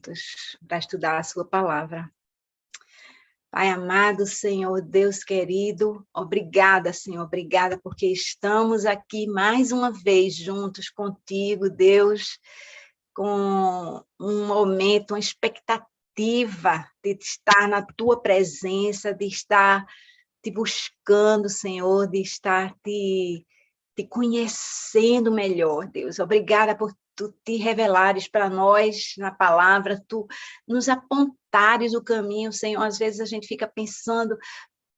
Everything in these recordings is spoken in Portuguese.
juntos para estudar a sua palavra. Pai amado, Senhor, Deus querido, obrigada, Senhor, obrigada porque estamos aqui mais uma vez juntos contigo, Deus, com um momento, uma expectativa de estar na tua presença, de estar te buscando, Senhor, de estar te conhecendo melhor, Deus. Obrigada por tu te revelares para nós na palavra, tu nos apontares o caminho, Senhor. Às vezes a gente fica pensando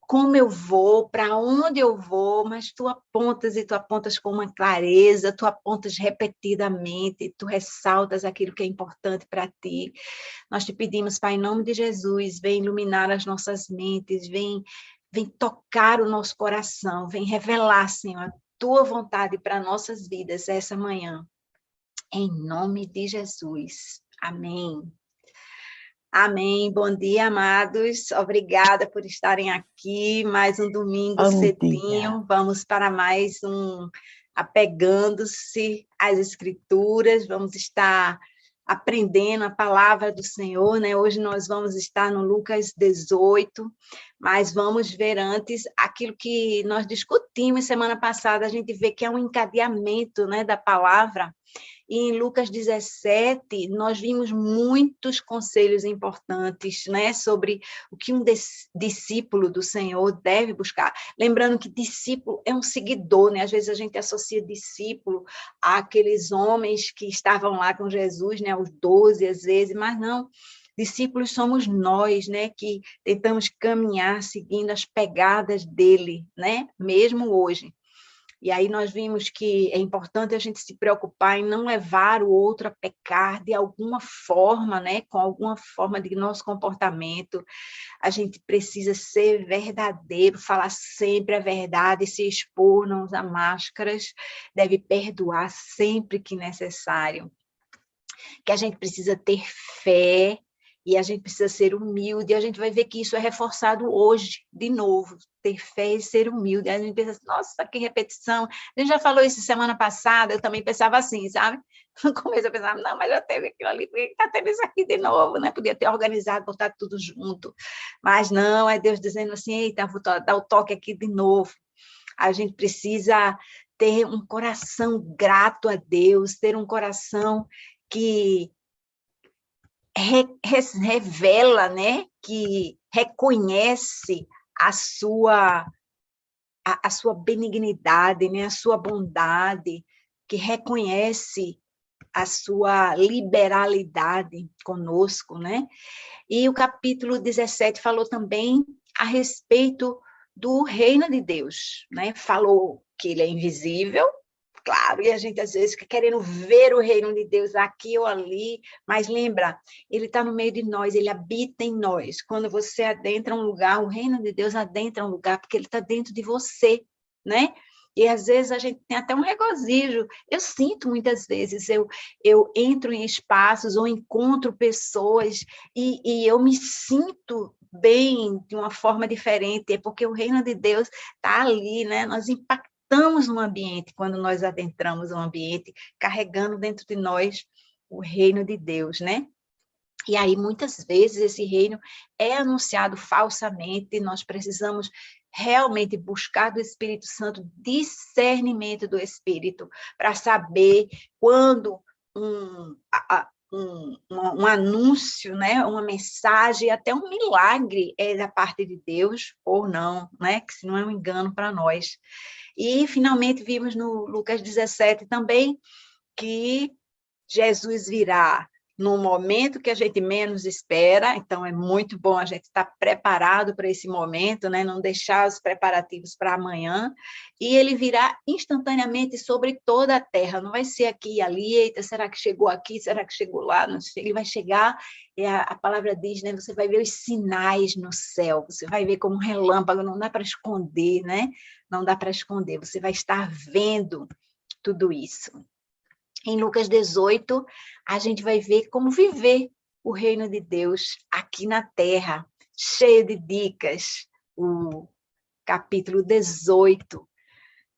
como eu vou, para onde eu vou, mas tu apontas e tu apontas com uma clareza, tu apontas repetidamente, tu ressaltas aquilo que é importante para ti. Nós te pedimos, Pai, em nome de Jesus, vem iluminar as nossas mentes, vem tocar o nosso coração, vem revelar, Senhor, a tua vontade para nossas vidas essa manhã. Em nome de Jesus. Amém. Amém. Bom dia, amados. Obrigada por estarem aqui. Mais um domingo cedinho. Vamos para mais um Apegando-se às Escrituras. Vamos estar aprendendo a palavra do Senhor, né? Hoje nós vamos estar no Lucas 18, mas vamos ver antes aquilo que nós discutimos semana passada. A gente vê que é um encadeamento, né, da palavra. E em Lucas 17, nós vimos muitos conselhos importantes, né, sobre o que um discípulo do Senhor deve buscar. Lembrando que discípulo é um seguidor, né? Às vezes a gente associa discípulo àqueles homens que estavam lá com Jesus, né, os 12 às vezes, mas não. Discípulos somos nós, né, que tentamos caminhar seguindo as pegadas dele, né, mesmo hoje. E aí nós vimos que é importante a gente se preocupar em não levar o outro a pecar de alguma forma, né? Com alguma forma de nosso comportamento. A gente precisa ser verdadeiro, falar sempre a verdade, se expor, não usar máscaras, deve perdoar sempre que necessário. Que a gente precisa ter fé, e a gente precisa ser humilde, e a gente vai ver que isso é reforçado hoje, de novo, ter fé e ser humilde. A gente pensa assim, nossa, que repetição. A gente já falou isso semana passada, eu também pensava assim, sabe? No começo eu pensava, não, mas já teve aquilo ali, por que está tendo isso aqui de novo, né? Podia ter organizado, botar tudo junto. Mas não, é Deus dizendo assim, eita, vou dar o toque aqui de novo. A gente precisa ter um coração grato a Deus, ter um coração que revela, né, que reconhece a sua benignidade, né, a sua bondade, que reconhece a sua liberalidade conosco, né? E o capítulo 17 falou também a respeito do reino de Deus, né? Falou que ele é invisível, claro, e a gente às vezes fica querendo ver o reino de Deus aqui ou ali, mas lembra, ele está no meio de nós, ele habita em nós. Quando você adentra um lugar, o reino de Deus adentra um lugar, porque ele está dentro de você, né? E às vezes a gente tem até um regozijo. Eu sinto muitas vezes, eu entro em espaços ou encontro pessoas e eu me sinto bem de uma forma diferente, é porque o reino de Deus está ali, né? Nós impactamos no ambiente quando nós adentramos um ambiente, carregando dentro de nós o reino de Deus, né? E aí, muitas vezes, esse reino é anunciado falsamente, e nós precisamos realmente buscar do Espírito Santo discernimento do Espírito, para saber quando um anúncio, né, uma mensagem, até um milagre é da parte de Deus ou não, né, que se não é um engano para nós. E, finalmente, vimos no Lucas 17 também que Jesus virá no momento que a gente menos espera, então é muito bom a gente estar preparado para esse momento, né? Não deixar os preparativos para amanhã, e ele virá instantaneamente sobre toda a terra, não vai ser aqui e ali, eita, será que chegou aqui, será que chegou lá? Não sei, ele vai chegar, a palavra diz, né? Você vai ver os sinais no céu, você vai ver como um relâmpago, não dá para esconder, né? Não dá para esconder, você vai estar vendo tudo isso. Em Lucas 18, a gente vai ver como viver o reino de Deus aqui na terra, cheio de dicas, o capítulo 18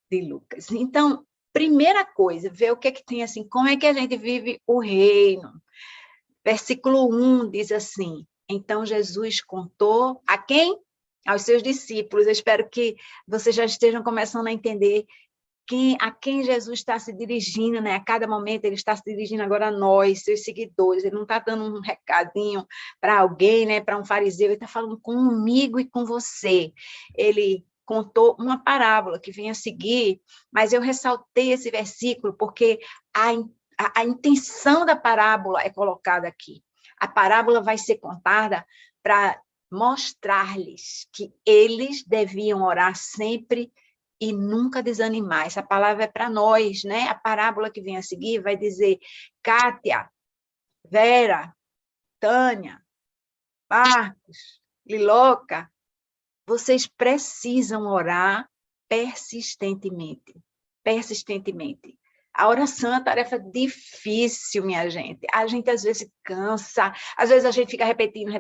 de Lucas. Então, primeira coisa, ver o que é que tem assim, como é que a gente vive o reino. Versículo 1 diz assim: então Jesus contou a quem? Aos seus discípulos. Eu espero que vocês já estejam começando a entender a quem Jesus está se dirigindo, né? A cada momento ele está se dirigindo agora a nós, seus seguidores. Ele não está dando um recadinho para alguém, né? Para um fariseu. Ele está falando comigo e com você. Ele contou uma parábola que vem a seguir, mas eu ressaltei esse versículo porque a intenção da parábola é colocada aqui. A parábola vai ser contada para mostrar-lhes que eles deviam orar sempre e nunca desanimar. Essa palavra é para nós, né? A parábola que vem a seguir vai dizer: Kátia, Vera, Tânia, Marcos, Liloca, vocês precisam orar persistentemente. Persistentemente. A oração é uma tarefa difícil, minha gente. A gente, às vezes, cansa, às vezes a gente fica repetindo.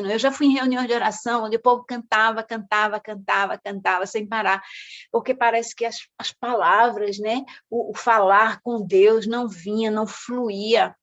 Eu já fui em reunião de oração onde o povo cantava, sem parar, porque parece que as palavras, né, o falar com Deus não vinha, não fluía.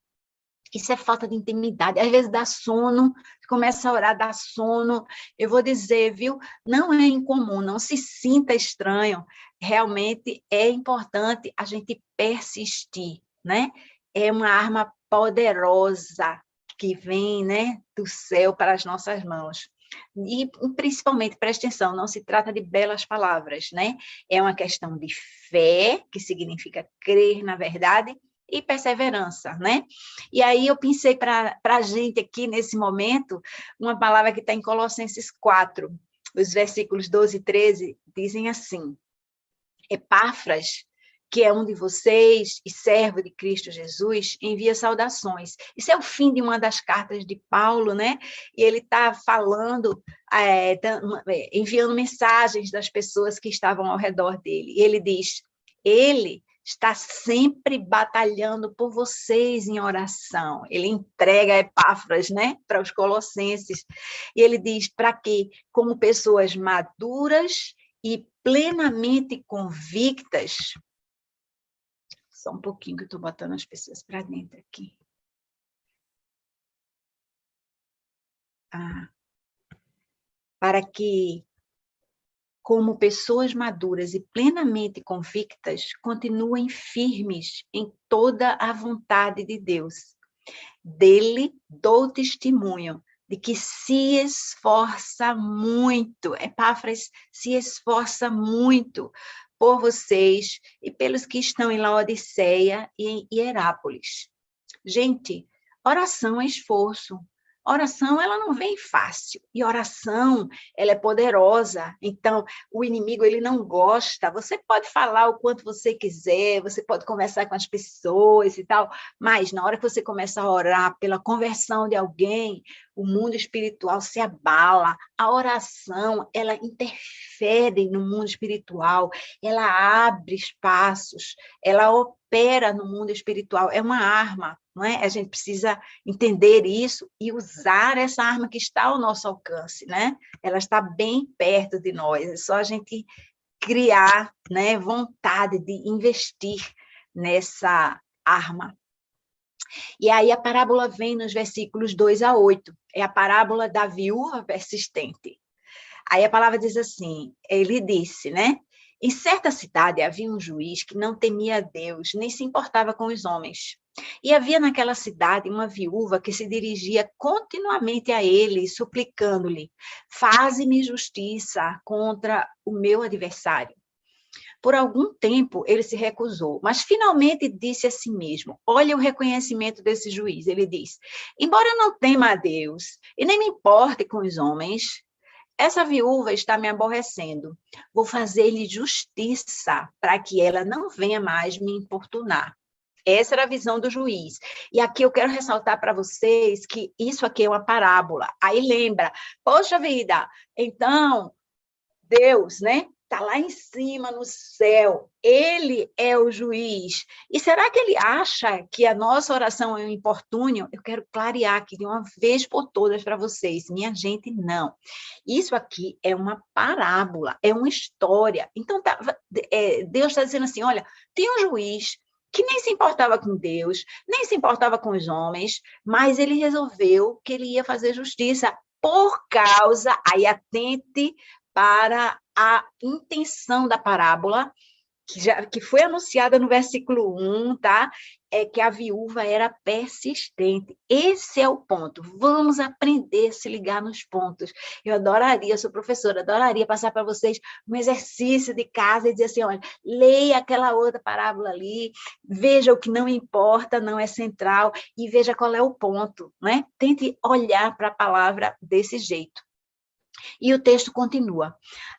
Isso é falta de intimidade. Às vezes dá sono, começa a orar, dá sono. Eu vou dizer, viu? Não é incomum, não se sinta estranho. Realmente é importante a gente persistir, né? É uma arma poderosa que vem, né, do céu para as nossas mãos. E, principalmente, preste atenção, não se trata de belas palavras, né? É uma questão de fé, que significa crer na verdade, e perseverança, né? E aí eu pensei para a gente aqui, nesse momento, uma palavra que está em Colossenses 4, os versículos 12 e 13, dizem assim: Epáfras, que é um de vocês e servo de Cristo Jesus, envia saudações. Isso é o fim de uma das cartas de Paulo, né? E ele está falando, enviando mensagens das pessoas que estavam ao redor dele. E ele diz: ele está sempre batalhando por vocês em oração. Ele entrega Epáfras, né, para os colossenses. E ele diz para que, como pessoas maduras e plenamente convictas, só um pouquinho que eu estou botando as pessoas para dentro aqui. Para que, como pessoas maduras e plenamente convictas, continuem firmes em toda a vontade de Deus. Dele dou testemunho de que se esforça muito, Epáfras se esforça muito por vocês e pelos que estão em Laodiceia e em Hierápolis. Gente, oração é esforço. Oração, ela não vem fácil. E oração, ela é poderosa. Então, o inimigo, ele não gosta. Você pode falar o quanto você quiser, você pode conversar com as pessoas e tal, mas na hora que você começa a orar pela conversão de alguém, o mundo espiritual se abala. A oração, ela interfere no mundo espiritual, ela abre espaços, ela opera no mundo espiritual. É uma arma. Não é? A gente precisa entender isso e usar essa arma que está ao nosso alcance, né? Ela está bem perto de nós, é só a gente criar, né, vontade de investir nessa arma. E aí a parábola vem nos versículos 2 a 8, é a parábola da viúva persistente. Aí a palavra diz assim, ele disse, né? Em certa cidade havia um juiz que não temia Deus, nem se importava com os homens. E havia naquela cidade uma viúva que se dirigia continuamente a ele, suplicando-lhe: faze-me justiça contra o meu adversário. Por algum tempo ele se recusou, mas finalmente disse a si mesmo: olha o reconhecimento desse juiz. Ele diz: embora eu não tema a Deus e nem me importe com os homens, essa viúva está me aborrecendo. Vou fazer-lhe justiça para que ela não venha mais me importunar. Essa era a visão do juiz. E aqui eu quero ressaltar para vocês que isso aqui é uma parábola. Aí lembra, poxa vida, então Deus, né? Está lá em cima no céu, ele é o juiz. E será que ele acha que a nossa oração é um importúnio? Eu quero clarear aqui de uma vez por todas para vocês. Minha gente, não. Isso aqui é uma parábola, é uma história. Então, Deus está dizendo assim, olha, tem um juiz que nem se importava com Deus, nem se importava com os homens, mas ele resolveu que ele ia fazer justiça por causa, aí atente para a intenção da parábola, que foi anunciada no versículo 1, tá? É que a viúva era persistente. Esse é o ponto. Vamos aprender a se ligar nos pontos. Eu adoraria, sou professora, adoraria passar para vocês um exercício de casa e dizer assim, olha, leia aquela outra parábola ali, veja o que não importa, não é central, e veja qual é o ponto, né? Tente olhar para a palavra desse jeito. E o texto continua.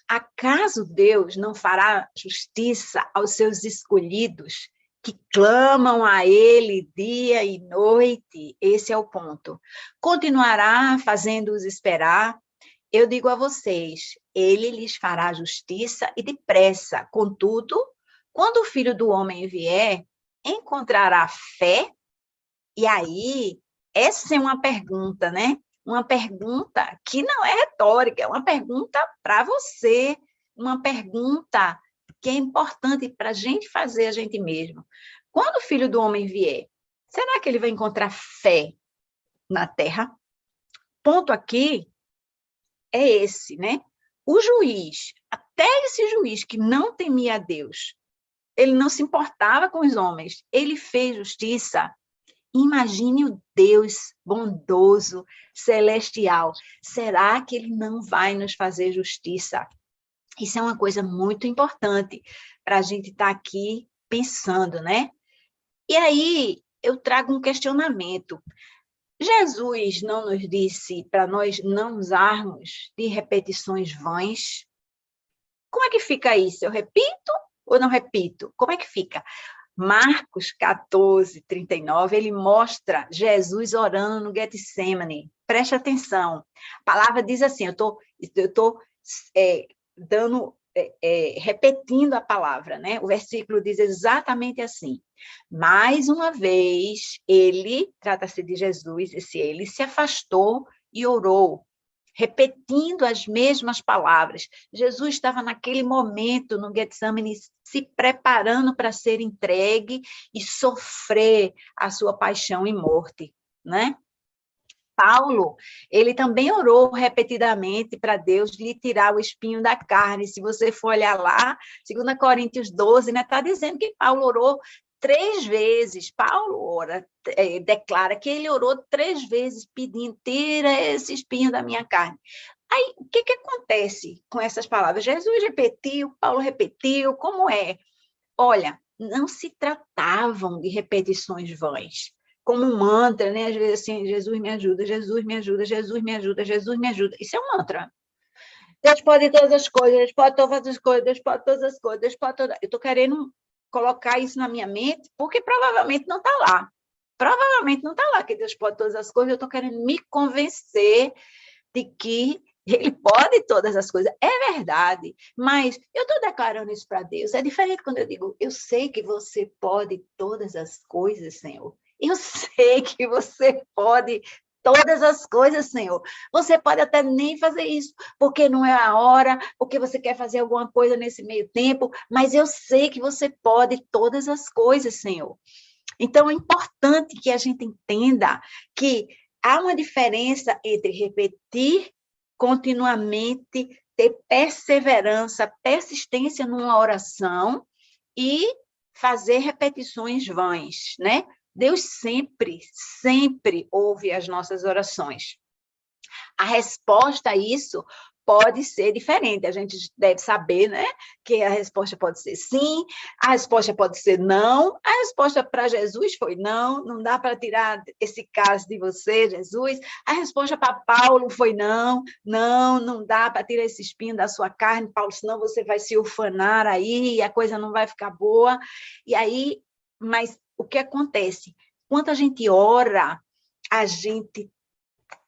Acaso Deus não fará justiça aos seus escolhidos, que clamam a Ele dia e noite? Esse é o ponto. Continuará fazendo-os esperar? Eu digo a vocês, Ele lhes fará justiça e depressa. Contudo, quando o Filho do Homem vier, encontrará fé? E aí, essa é uma pergunta, né? Uma pergunta que não é retórica, é uma pergunta para você, uma pergunta que é importante para a gente fazer a gente mesmo. Quando o Filho do Homem vier, será que ele vai encontrar fé na terra? Ponto aqui é esse, né? O juiz, até esse juiz que não temia a Deus, ele não se importava com os homens, ele fez justiça. Imagine o Deus bondoso, celestial. Será que ele não vai nos fazer justiça? Isso é uma coisa muito importante para a gente estar aqui pensando, né? E aí eu trago um questionamento. Jesus não nos disse para nós não usarmos de repetições vãs? Como é que fica isso? Eu repito ou não repito? Como é que fica? Marcos 14, 39, ele mostra Jesus orando no Getsemane. Preste atenção. A palavra diz assim, eu estou repetindo a palavra, né? O versículo diz exatamente assim. Mais uma vez, trata-se de Jesus, ele se afastou e orou, repetindo as mesmas palavras. Jesus estava naquele momento no Getsemane se preparando para ser entregue e sofrer a sua paixão e morte, né? Paulo, ele também orou repetidamente para Deus lhe tirar o espinho da carne. Se você for olhar lá, 2 Coríntios 12, né, está dizendo que Paulo orou 3 vezes. Paulo declara que ele orou 3 vezes pedindo, tira esse espinho da minha carne. Aí, o que acontece com essas palavras? Jesus repetiu, Paulo repetiu, como é? Olha, não se tratavam de repetições vãs, como um mantra, né? Às vezes assim, Jesus me ajuda, Jesus me ajuda, Jesus me ajuda, Jesus me ajuda. Isso é um mantra. Deus pode todas as coisas, Deus pode todas as coisas, Deus pode todas as coisas, Deus pode todas... Eu estou querendo colocar isso na minha mente, porque provavelmente não está lá. Provavelmente não está lá que Deus pode todas as coisas, eu estou querendo me convencer de que ele pode todas as coisas. É verdade, mas eu estou declarando isso para Deus. É diferente quando eu digo, eu sei que você pode todas as coisas, Senhor. Eu sei que você pode todas as coisas, Senhor. Você pode até nem fazer isso, porque não é a hora, porque você quer fazer alguma coisa nesse meio tempo, mas eu sei que você pode todas as coisas, Senhor. Então, é importante que a gente entenda que há uma diferença entre repetir continuamente, ter perseverança, persistência numa oração e fazer repetições vãs, né? Deus sempre, sempre ouve as nossas orações. A resposta a isso pode ser diferente. A gente deve saber, né, que a resposta pode ser sim, a resposta pode ser não. A resposta para Jesus foi não, não dá para tirar esse caso de você, Jesus. A resposta para Paulo foi não, não dá para tirar esse espinho da sua carne, Paulo, senão você vai se ufanar aí e a coisa não vai ficar boa. E aí, mas o que acontece? Quando a gente ora, a gente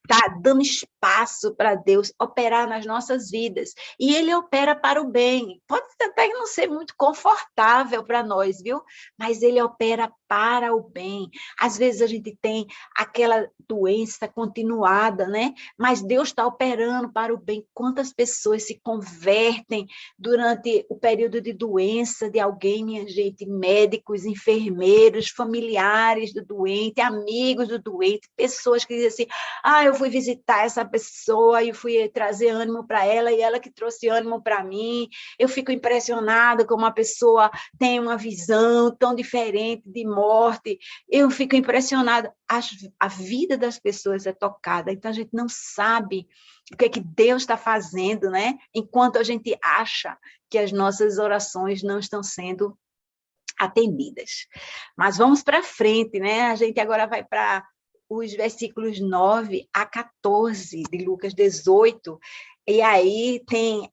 está dando espaço para Deus operar nas nossas vidas. E Ele opera para o bem. Pode até não ser muito confortável para nós, viu? Mas Ele opera para o bem. Às vezes a gente tem aquela doença continuada, né? Mas Deus está operando para o bem. Quantas pessoas se convertem durante o período de doença de alguém, minha gente? Médicos, enfermeiros, familiares do doente, amigos do doente, pessoas que dizem assim, eu fui visitar essa pessoa e fui trazer ânimo para ela e ela que trouxe ânimo para mim. Eu fico impressionada como uma pessoa tem uma visão tão diferente de morte. Eu fico impressionada. A vida das pessoas é tocada, então a gente não sabe o que é que Deus está fazendo, né? Enquanto a gente acha que as nossas orações não estão sendo atendidas. Mas vamos para frente, né? A gente agora vai para os versículos 9 a 14 de Lucas 18, e aí tem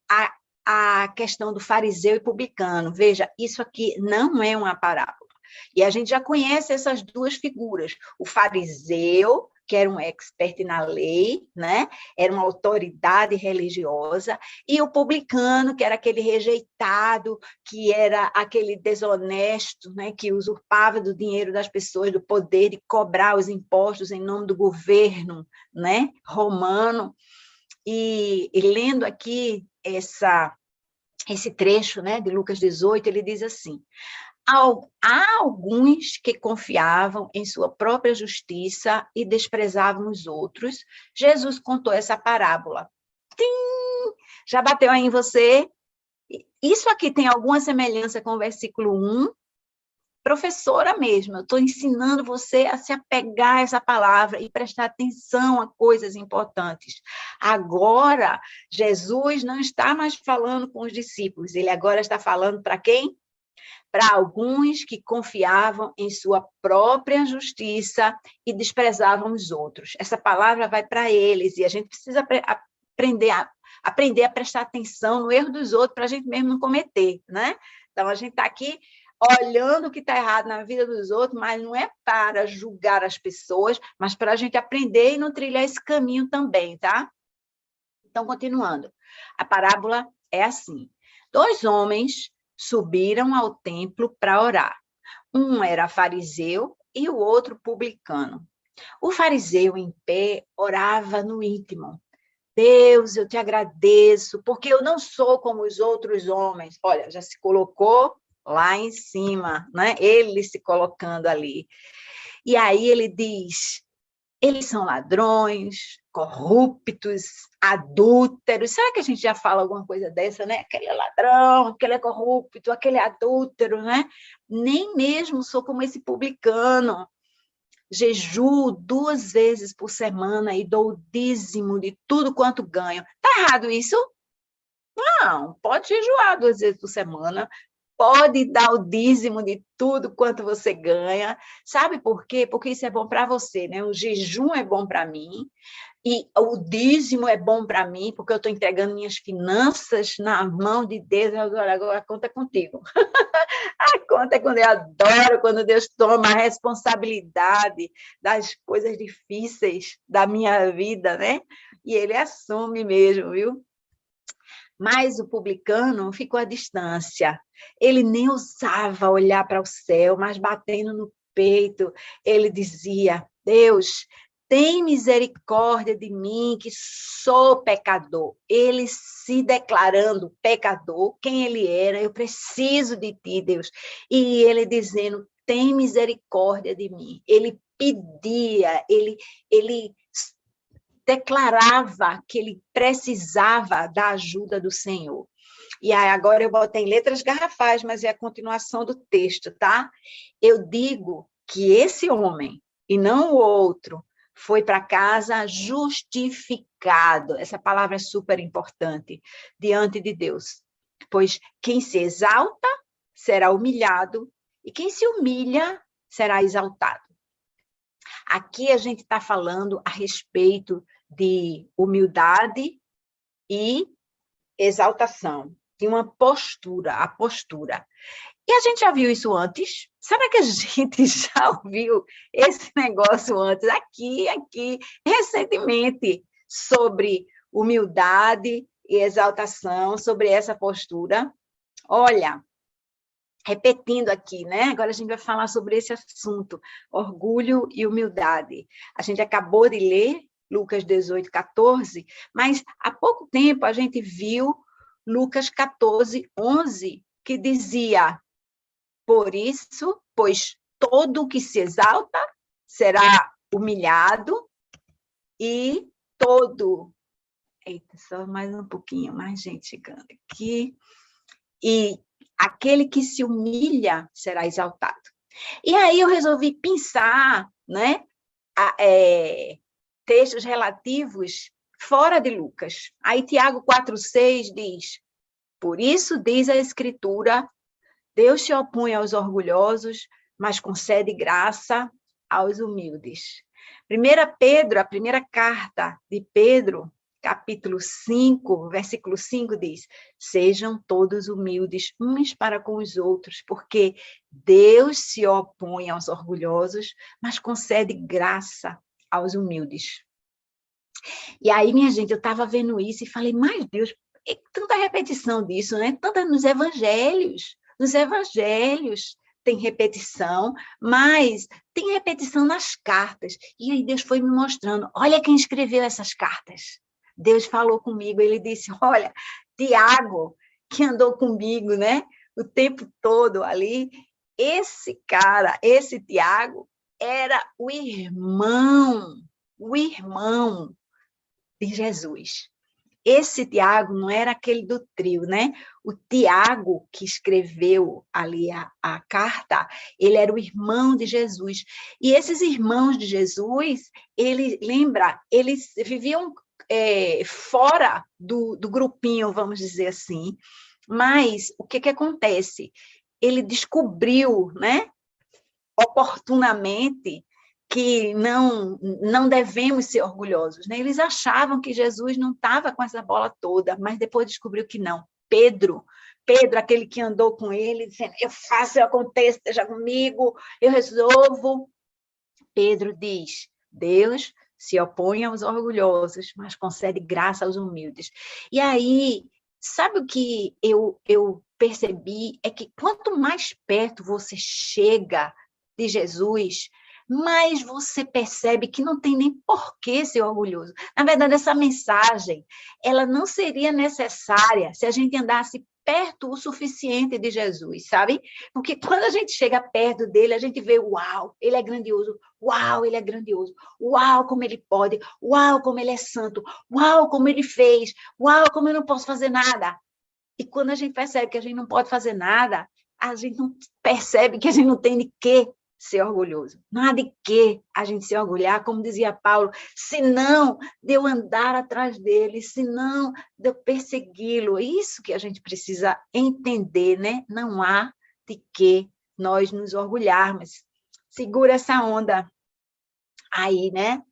a questão do fariseu e publicano. Veja, isso aqui não é uma parábola. E a gente já conhece essas duas figuras. O fariseu, que era um expert na lei, né? Era uma autoridade religiosa, e o publicano, que era aquele rejeitado, que era aquele desonesto, né? Que usurpava do dinheiro das pessoas, do poder de cobrar os impostos em nome do governo, né? Romano. E lendo aqui esse trecho, né, de Lucas 18, ele diz assim: há alguns que confiavam em sua própria justiça e desprezavam os outros. Jesus contou essa parábola. Tim! Já bateu aí em você? Isso aqui tem alguma semelhança com o versículo 1? Professora mesmo, eu estou ensinando você a se apegar a essa palavra e prestar atenção a coisas importantes. Agora, Jesus não está mais falando com os discípulos, ele agora está falando para quem? Para alguns que confiavam em sua própria justiça e desprezavam os outros. Essa palavra vai para eles, e a gente precisa aprender a prestar atenção no erro dos outros para a gente mesmo não cometer, né? Então, a gente está aqui olhando o que está errado na vida dos outros, mas não é para julgar as pessoas, mas para a gente aprender e não trilhar esse caminho também, tá? Então, continuando. A parábola é assim: 2 homens subiram ao templo para orar. Um era fariseu e o outro publicano. O fariseu, em pé, orava no íntimo: Deus, eu te agradeço, porque eu não sou como os outros homens. Olha, já se colocou lá em cima, né? Ele se colocando ali. E aí ele diz: eles são ladrões, corruptos, adúlteros. Será que a gente já fala alguma coisa dessa, né? Aquele é ladrão, aquele é corrupto, aquele é adúltero, né? Nem mesmo sou como esse publicano. Jejuo 2 vezes por semana e dou o dízimo de tudo quanto ganho. Está errado isso? Não, pode jejuar 2 vezes por semana, pode dar o dízimo de tudo quanto você ganha. Sabe por quê? Porque isso é bom para você, né? O jejum é bom para mim, e o dízimo é bom para mim, porque eu estou entregando minhas finanças na mão de Deus. Agora a conta é contigo. A conta é quando eu adoro, quando Deus toma a responsabilidade das coisas difíceis da minha vida, né? E Ele assume mesmo, viu? Mas o publicano ficou à distância. Ele nem ousava olhar para o céu, mas batendo no peito, ele dizia: Deus, tem misericórdia de mim, que sou pecador. Ele se declarando pecador, quem ele era: eu preciso de ti, Deus. E ele dizendo: tem misericórdia de mim. Ele pedia, ele declarava que ele precisava da ajuda do Senhor. E aí, agora eu botei em letras garrafais, mas é a continuação do texto, tá? Eu digo que esse homem, e não o outro, foi para casa justificado. Essa palavra é super importante, diante de Deus. Pois quem se exalta será humilhado, e quem se humilha será exaltado. Aqui a gente está falando a respeito de humildade e exaltação, de uma postura, a postura. E a gente já viu isso antes? Será que a gente já ouviu esse negócio antes, aqui, recentemente, sobre humildade e exaltação, sobre essa postura? Olha, repetindo aqui, né? Agora a gente vai falar sobre esse assunto, orgulho e humildade. A gente acabou de ler Lucas 18, 14, mas há pouco tempo a gente viu Lucas 14, 11, que dizia: por isso, pois todo o que se exalta será humilhado, e todo... Eita, só mais um pouquinho, mais gente chegando aqui. E aquele que se humilha será exaltado. E aí eu resolvi pensar, né, textos relativos fora de Lucas. Aí Tiago 4,6 diz: por isso diz a Escritura, Deus se opõe aos orgulhosos, mas concede graça aos humildes. 1 Pedro, a primeira carta de Pedro, capítulo 5, versículo 5 diz: sejam todos humildes uns para com os outros, porque Deus se opõe aos orgulhosos, mas concede graça aos humildes. E aí, minha gente, eu estava vendo isso e falei: mas Deus, tanta repetição disso, né? Tanta nos evangelhos. Nos evangelhos tem repetição, mas tem repetição nas cartas. E aí Deus foi me mostrando: olha quem escreveu essas cartas. Deus falou comigo, ele disse: olha, Tiago, que andou comigo, né, o tempo todo ali, esse cara, esse Tiago, era o irmão de Jesus. Esse Tiago não era aquele do trio, né? O Tiago que escreveu ali a carta, ele era o irmão de Jesus. E esses irmãos de Jesus, eles viviam fora do grupinho, vamos dizer assim. Mas o que acontece? Ele descobriu, né, oportunamente, que não devemos ser orgulhosos, né? Eles achavam que Jesus não estava com essa bola toda, mas depois descobriu que não. Pedro, aquele que andou com ele, dizendo: eu faço, eu aconteço, esteja comigo, eu resolvo. Pedro diz: Deus se opõe aos orgulhosos, mas concede graça aos humildes. E aí, sabe o que eu percebi? É que quanto mais perto você chega de Jesus, mas você percebe que não tem nem por que ser orgulhoso. Na verdade, essa mensagem, ela não seria necessária se a gente andasse perto o suficiente de Jesus, sabe? Porque quando a gente chega perto dele, a gente vê: uau, ele é grandioso, uau, ele é grandioso, uau, como ele pode, uau, como ele é santo, uau, como ele fez, uau, como eu não posso fazer nada. E quando a gente percebe que a gente não pode fazer nada, a gente não percebe que a gente não tem de quê ser orgulhoso. Não há de que a gente se orgulhar, como dizia Paulo, senão de eu andar atrás dele, senão de eu persegui-lo. É isso que a gente precisa entender, né? Não há de que nós nos orgulharmos. Segura essa onda aí, né?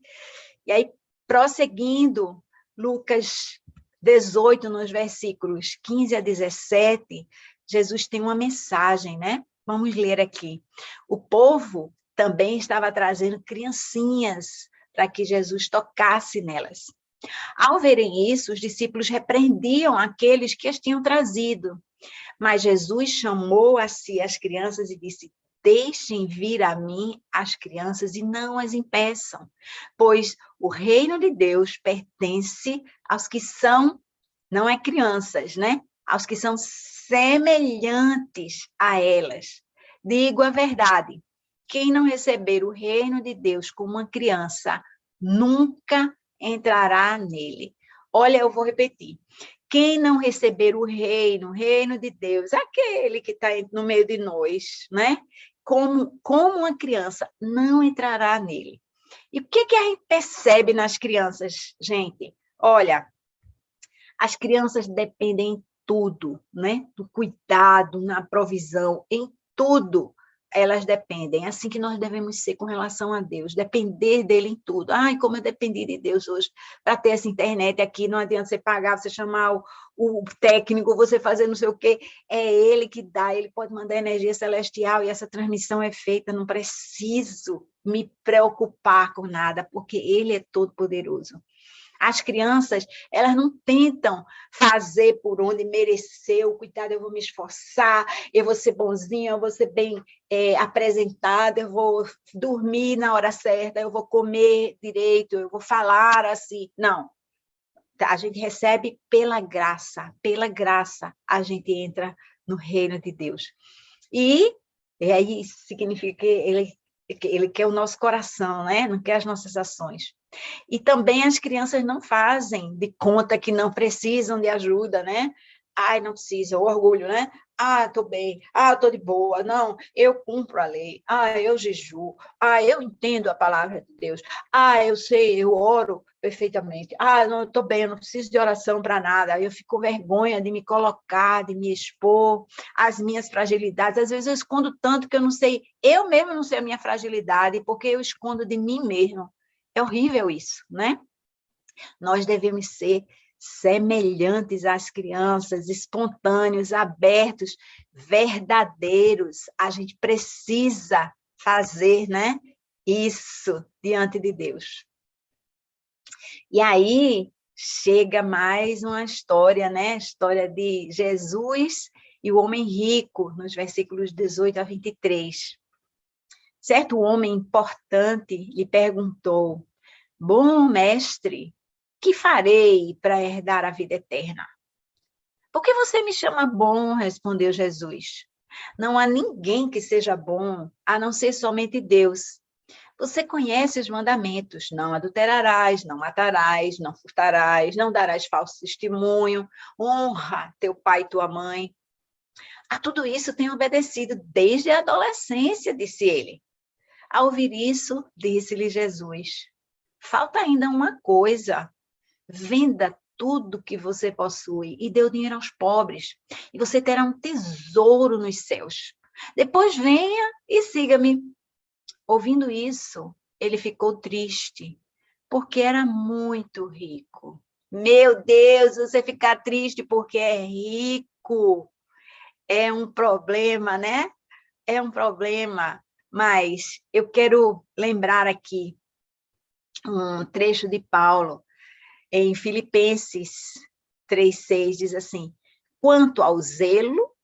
E aí, prosseguindo, Lucas 18, nos versículos 15 a 17, Jesus tem uma mensagem, né? Vamos ler aqui. O povo também estava trazendo criancinhas para que Jesus tocasse nelas. Ao verem isso, os discípulos repreendiam aqueles que as tinham trazido. Mas Jesus chamou a si as crianças e disse: deixem vir a mim as crianças e não as impeçam, pois o reino de Deus pertence aos que são, não é crianças, né? Aos que são semelhantes a elas. Digo a verdade: quem não receber o reino de Deus como uma criança, nunca entrará nele. Olha, eu vou repetir. Quem não receber o reino de Deus, aquele que está no meio de nós, né? Como uma criança, não entrará nele. E o que a gente percebe nas crianças, gente? Olha, as crianças dependem em tudo, né? Do cuidado, na provisão, em tudo elas dependem. É assim que nós devemos ser com relação a Deus, depender dele em tudo. Ai, como eu dependi de Deus hoje para ter essa internet aqui, não adianta você pagar, você chamar o técnico, você fazer não sei o quê, é ele que dá, ele pode mandar energia celestial e essa transmissão é feita, não preciso me preocupar com nada, porque ele é todo poderoso. As crianças, elas não tentam fazer por onde merecer, o cuidado, eu vou me esforçar, eu vou ser bonzinha, eu vou ser bem apresentada, eu vou dormir na hora certa, eu vou comer direito, eu vou falar assim. Não, a gente recebe pela graça a gente entra no reino de Deus. E aí significa que ele quer o nosso coração, né? Não quer as nossas ações. E também as crianças não fazem de conta que não precisam de ajuda, né? Ai, não precisa, o orgulho, né? Ah, estou bem, ah, estou de boa, não, eu cumpro a lei, ah, eu jejuo, ah, eu entendo a palavra de Deus, ah, eu sei, eu oro perfeitamente, ah, não, estou bem, eu não preciso de oração para nada, eu fico com vergonha de me colocar, de me expor, as minhas fragilidades, às vezes eu escondo tanto que eu não sei, eu mesmo não sei a minha fragilidade, porque eu escondo de mim mesmo. É horrível isso, né? Nós devemos ser semelhantes às crianças, espontâneos, abertos, verdadeiros. A gente precisa fazer, né? Isso diante de Deus. E aí chega mais uma história, né? A história de Jesus e o homem rico, nos versículos 18 a 23. Certo homem importante lhe perguntou: bom mestre, que farei para herdar a vida eterna? Por que você me chama bom? Respondeu Jesus. Não há ninguém que seja bom, a não ser somente Deus. Você conhece os mandamentos: não adulterarás, não matarás, não furtarás, não darás falso testemunho, honra teu pai e tua mãe. A tudo isso tenho obedecido desde a adolescência, disse ele. Ao ouvir isso, disse-lhe Jesus: falta ainda uma coisa. Venda tudo que você possui e dê o dinheiro aos pobres, e você terá um tesouro nos céus. Depois venha e siga-me. Ouvindo isso, ele ficou triste, porque era muito rico. Meu Deus, você ficar triste porque é rico é um problema, né? É um problema. Mas eu quero lembrar aqui um trecho de Paulo, em Filipenses 3,6, diz assim: quanto ao zelo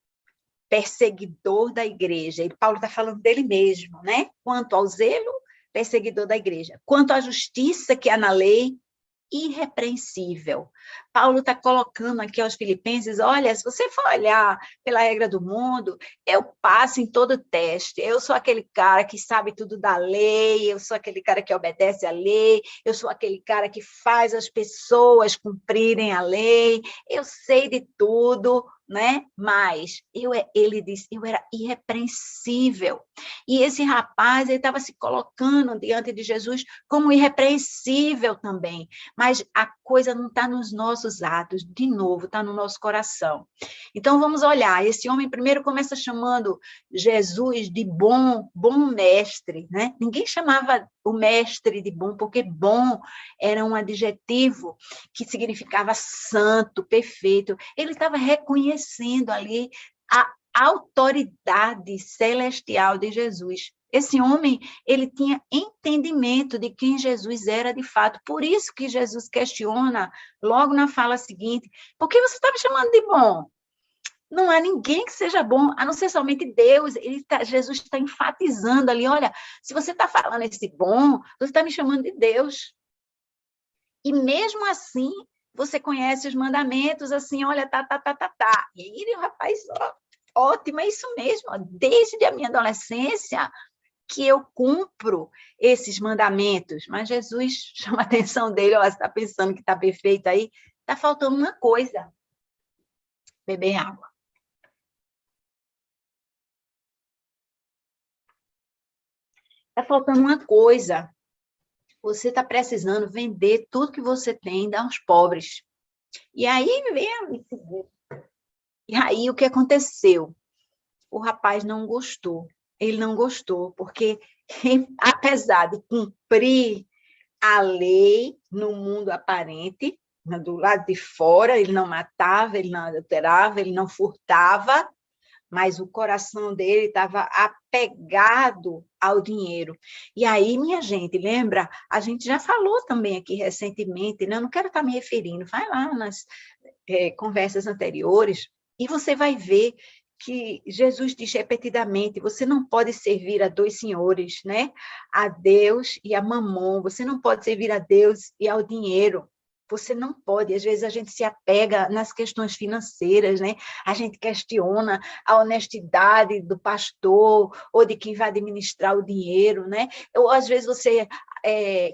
perseguidor da igreja, e Paulo está falando dele mesmo, né? Quanto ao zelo perseguidor da igreja, quanto à justiça que há na lei, irrepreensível. Paulo está colocando aqui aos filipenses: olha, se você for olhar pela regra do mundo, eu passo em todo teste, eu sou aquele cara que sabe tudo da lei, eu sou aquele cara que obedece à lei, eu sou aquele cara que faz as pessoas cumprirem a lei, eu sei de tudo, né? Mas ele disse, eu era irrepreensível. E esse rapaz, ele estava se colocando diante de Jesus como irrepreensível também. Mas a coisa não está nos nossos atos, de novo, está no nosso coração. Então, vamos olhar. Esse homem primeiro começa chamando Jesus de bom mestre, né? Ninguém chamava o mestre de bom, porque bom era um adjetivo que significava santo, perfeito. Ele estava reconhecendo ali a autoridade celestial de Jesus. Esse homem, ele tinha entendimento de quem Jesus era de fato. Por isso que Jesus questiona logo na fala seguinte: por que você está me chamando de bom? Não há ninguém que seja bom, a não ser somente Deus. Jesus está enfatizando ali: olha, se você está falando esse bom, você está me chamando de Deus. E mesmo assim, você conhece os mandamentos, assim, olha, tá. E aí, o rapaz, ótimo, é isso mesmo, desde a minha adolescência que eu cumpro esses mandamentos. Mas Jesus chama a atenção dele: você está pensando que está perfeito aí? Está faltando uma coisa: beber água. Está faltando uma coisa. Você está precisando vender tudo que você tem e dar aos pobres. E aí vem. E aí o que aconteceu? O rapaz não gostou. ele não gostou, porque apesar de cumprir a lei no mundo aparente, do lado de fora, ele não matava, ele não adulterava, ele não furtava, mas o coração dele estava apegado ao dinheiro. E aí, minha gente, lembra? A gente já falou também aqui recentemente, né? Eu não quero estar me referindo, vai lá nas conversas anteriores, e você vai ver que Jesus diz repetidamente, você não pode servir a dois senhores, né? A Deus e a Mamon, você não pode servir a Deus e ao dinheiro. Você não pode, às vezes a gente se apega nas questões financeiras, né? A gente questiona a honestidade do pastor ou de quem vai administrar o dinheiro, né? Ou às vezes você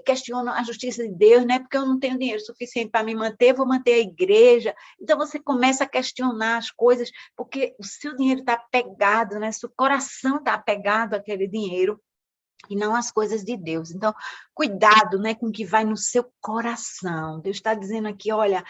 questiona a justiça de Deus, né? Porque eu não tenho dinheiro suficiente para me manter, vou manter a igreja. Então você começa a questionar as coisas, porque o seu dinheiro está apegado, né? Seu coração está apegado àquele dinheiro e não as coisas de Deus. Então, cuidado, né, com o que vai no seu coração. Deus está dizendo aqui, olha,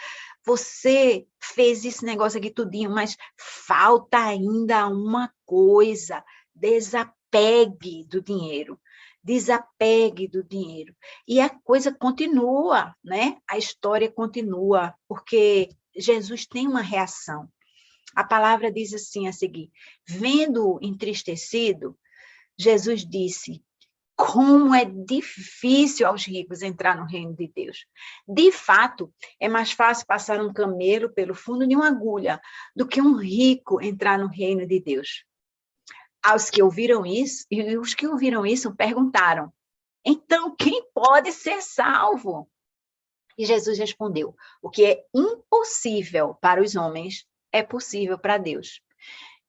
você fez esse negócio aqui tudinho, mas falta ainda uma coisa, desapegue do dinheiro. Desapegue do dinheiro. E a coisa continua, né? A história continua, porque Jesus tem uma reação. A palavra diz assim a seguir, vendo-o entristecido, Jesus disse, como é difícil aos ricos entrar no reino de Deus. De fato, é mais fácil passar um camelo pelo fundo de uma agulha do que um rico entrar no reino de Deus. Aos que ouviram isso, e os que ouviram isso perguntaram, então quem pode ser salvo? E Jesus respondeu, o que é impossível para os homens é possível para Deus.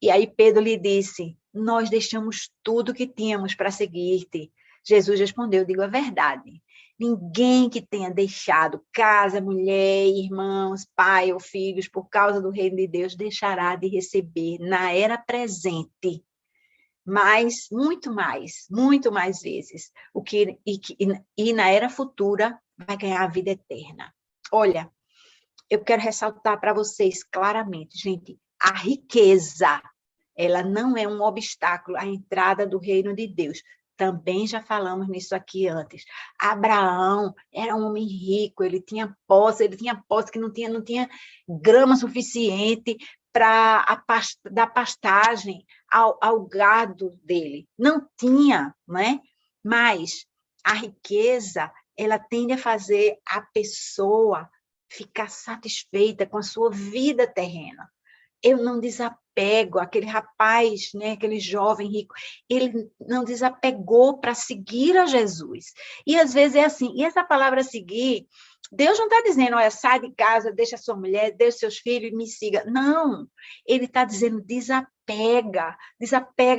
E aí Pedro lhe disse, nós deixamos tudo que tínhamos para seguir-te. Jesus respondeu, digo a verdade. Ninguém que tenha deixado casa, mulher, irmãos, pai ou filhos por causa do reino de Deus deixará de receber na era presente, mas muito mais vezes, e na era futura vai ganhar a vida eterna. Olha, eu quero ressaltar para vocês claramente, gente, a riqueza, ela não é um obstáculo à entrada do reino de Deus. Também já falamos nisso aqui antes. Abraão era um homem rico, ele tinha posse que não tinha grama suficiente para dar pastagem ao gado dele. Não tinha, né? Mas a riqueza, ela tende a fazer a pessoa ficar satisfeita com a sua vida terrena. Eu não desapego, aquele rapaz, né, aquele jovem rico, ele não desapegou para seguir a Jesus. E às vezes é assim, e essa palavra seguir, Deus não está dizendo, olha, sai de casa, deixa sua mulher, deixa seus filhos e me siga. Não, ele está dizendo, desapega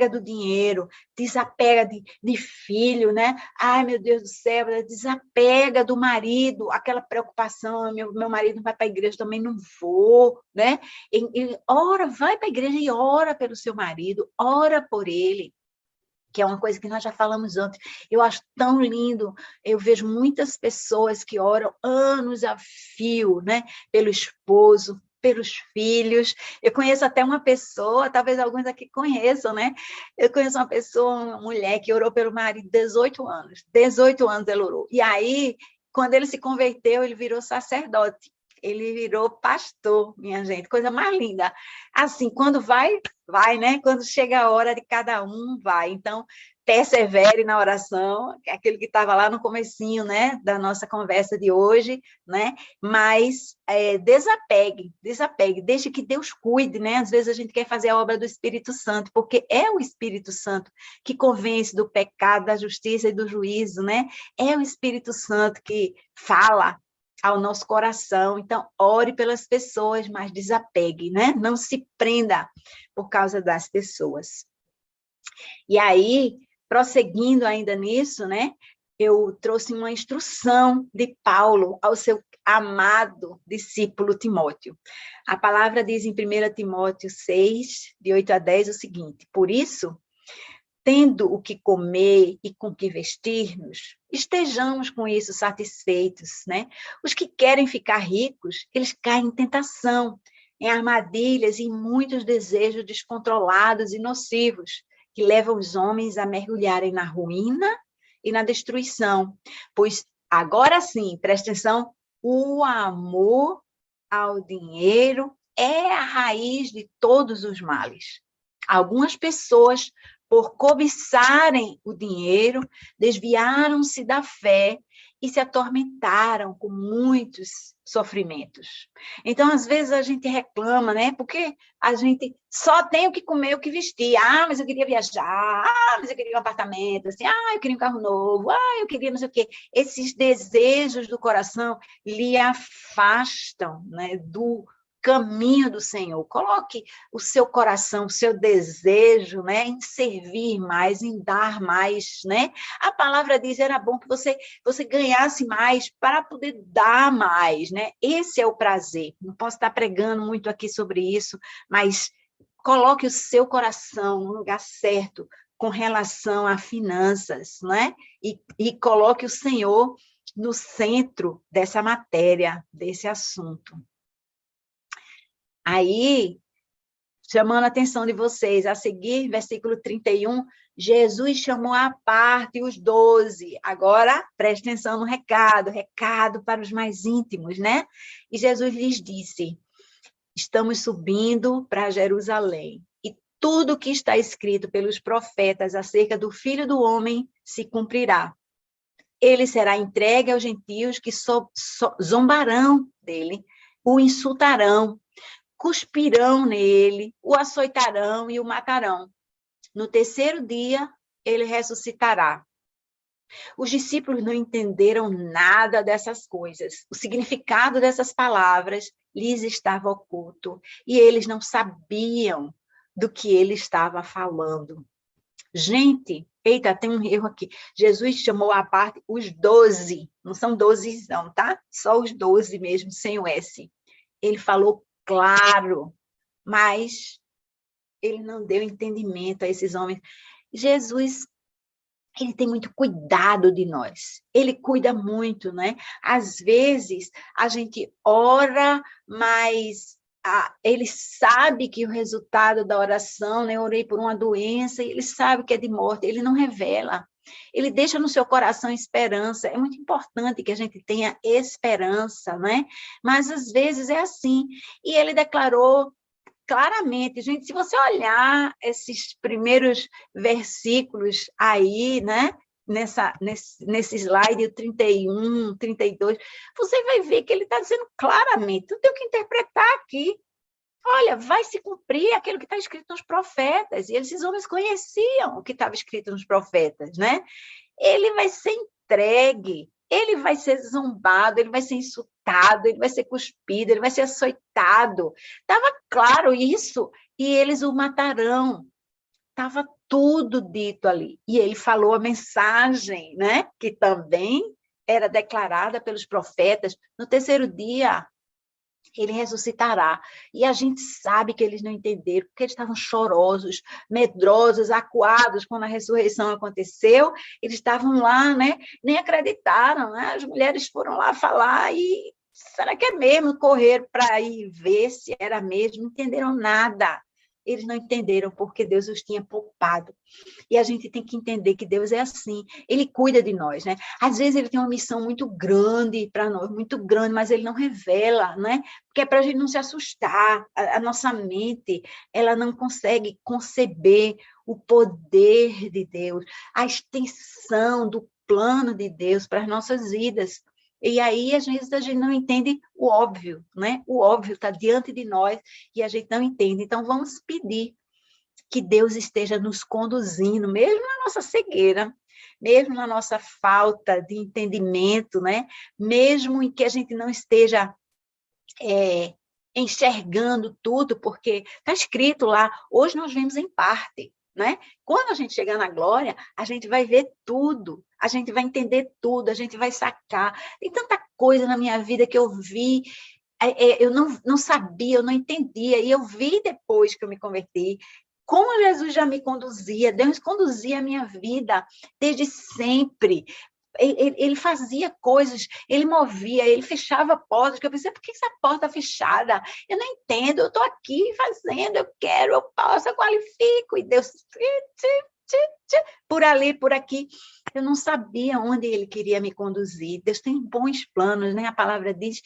do dinheiro, desapega de filho, né? Ai, meu Deus do céu, desapega do marido, aquela preocupação, meu marido não vai para a igreja, também não vou, né? Ora, vai para a igreja e ora pelo seu marido, ora por ele, que é uma coisa que nós já falamos antes. Eu acho tão lindo, eu vejo muitas pessoas que oram anos a fio, né, pelo esposo, pelos filhos. Eu conheço até uma pessoa, talvez alguns aqui conheçam, né? Eu conheço uma pessoa, uma mulher que orou pelo marido 18 anos. 18 anos ela orou. E aí, quando ele se converteu, ele virou sacerdote. Ele virou pastor, minha gente, coisa mais linda. Assim, quando vai, né? Quando chega a hora de cada um, vai. Então, persevere na oração, que é aquilo que estava lá no comecinho, né, da nossa conversa de hoje, né? Mas desapegue, deixe que Deus cuide, né? Às vezes a gente quer fazer a obra do Espírito Santo, porque é o Espírito Santo que convence do pecado, da justiça e do juízo, né? É o Espírito Santo que fala ao nosso coração. Então, ore pelas pessoas, mas desapegue, né? Não se prenda por causa das pessoas. E aí, prosseguindo ainda nisso, né? Eu trouxe uma instrução de Paulo ao seu amado discípulo Timóteo. A palavra diz em 1 Timóteo 6, de 8 a 10, o seguinte, por isso, tendo o que comer e com que vestir-nos, estejamos com isso satisfeitos, né? Os que querem ficar ricos, eles caem em tentação, em armadilhas e em muitos desejos descontrolados e nocivos, que leva os homens a mergulharem na ruína e na destruição. Pois, agora sim, presta atenção, o amor ao dinheiro é a raiz de todos os males. Algumas pessoas, por cobiçarem o dinheiro, desviaram-se da fé e se atormentaram com muitos sofrimentos. Então, às vezes, a gente reclama, né? Porque a gente só tem o que comer, o que vestir. Ah, mas eu queria viajar. Ah, mas eu queria um apartamento. Assim, ah, eu queria um carro novo. Ah, eu queria não sei o quê. Esses desejos do coração lhe afastam, né, do caminho do Senhor. Coloque o seu coração, o seu desejo, né, em servir mais, em dar mais, né? A palavra diz, era bom que você ganhasse mais para poder dar mais, né? Esse é o prazer. Não posso estar pregando muito aqui sobre isso, mas coloque o seu coração no lugar certo com relação a finanças, né? E coloque o Senhor no centro dessa matéria, desse assunto. Aí, chamando a atenção de vocês, a seguir, versículo 31, Jesus chamou à parte os 12. Agora, preste atenção no recado para os mais íntimos, né? E Jesus lhes disse, estamos subindo para Jerusalém, e tudo que está escrito pelos profetas acerca do Filho do Homem se cumprirá. Ele será entregue aos gentios que zombarão dele, o insultarão, cuspirão nele, o açoitarão e o matarão. No terceiro dia, ele ressuscitará. Os discípulos não entenderam nada dessas coisas. O significado dessas palavras lhes estava oculto, e eles não sabiam do que ele estava falando. Gente, eita, tem um erro aqui. Jesus chamou à parte os 12, não são 12 não, tá? Só os 12 mesmo, sem o S. Ele falou claro, mas ele não deu entendimento a esses homens. Jesus, ele tem muito cuidado de nós, ele cuida muito, né? Às vezes, a gente ora, mas ele sabe que o resultado da oração, né? Eu orei por uma doença, e ele sabe que é de morte, ele não revela. Ele deixa no seu coração esperança. É muito importante que a gente tenha esperança, né? Mas, às vezes, é assim. E ele declarou claramente, gente, se você olhar esses primeiros versículos aí, né? Nesse slide 31, 32, você vai ver que ele está dizendo claramente, não tem o que interpretar aqui. Olha, vai se cumprir aquilo que está escrito nos profetas, e esses homens conheciam o que estava escrito nos profetas, né? Ele vai ser entregue, ele vai ser zombado, ele vai ser insultado, ele vai ser cuspido, ele vai ser açoitado. Estava claro isso, e eles o matarão. Estava tudo dito ali. E ele falou a mensagem, né? Que também era declarada pelos profetas. No terceiro dia, ele ressuscitará. E a gente sabe que eles não entenderam, porque eles estavam chorosos, medrosos, acuados quando a ressurreição aconteceu. Eles estavam lá, né? Nem acreditaram, né? As mulheres foram lá falar e será que é mesmo? Correr para ir ver se era mesmo, não entenderam nada. Eles não entenderam porque Deus os tinha poupado. E a gente tem que entender que Deus é assim, ele cuida de nós, né? Às vezes ele tem uma missão muito grande para nós, muito grande, mas ele não revela, né? Porque é para a gente não se assustar. A nossa mente, ela não consegue conceber o poder de Deus, a extensão do plano de Deus para as nossas vidas. E aí, às vezes, a gente não entende o óbvio, né? O óbvio está diante de nós e a gente não entende. Então, vamos pedir que Deus esteja nos conduzindo, mesmo na nossa cegueira, mesmo na nossa falta de entendimento, né? Mesmo em que a gente não esteja enxergando tudo, porque está escrito lá, hoje nós vemos em parte, né? Quando a gente chegar na glória, a gente vai ver tudo, a gente vai entender tudo, a gente vai sacar. Tem tanta coisa na minha vida que eu vi, eu não sabia, eu não entendia, e eu vi depois que eu me converti, como Jesus já me conduzia, Deus conduzia a minha vida desde sempre, ele fazia coisas, ele movia, ele fechava portas, que eu pensei, por que essa porta está fechada? Eu não entendo, eu estou aqui fazendo, eu quero, eu posso, eu qualifico, e Deus, por ali, por aqui, eu não sabia onde ele queria me conduzir. Deus tem bons planos, né? A palavra diz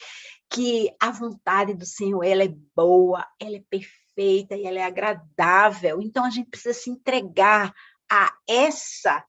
que a vontade do Senhor, ela é boa, ela é perfeita e ela é agradável, então a gente precisa se entregar a essa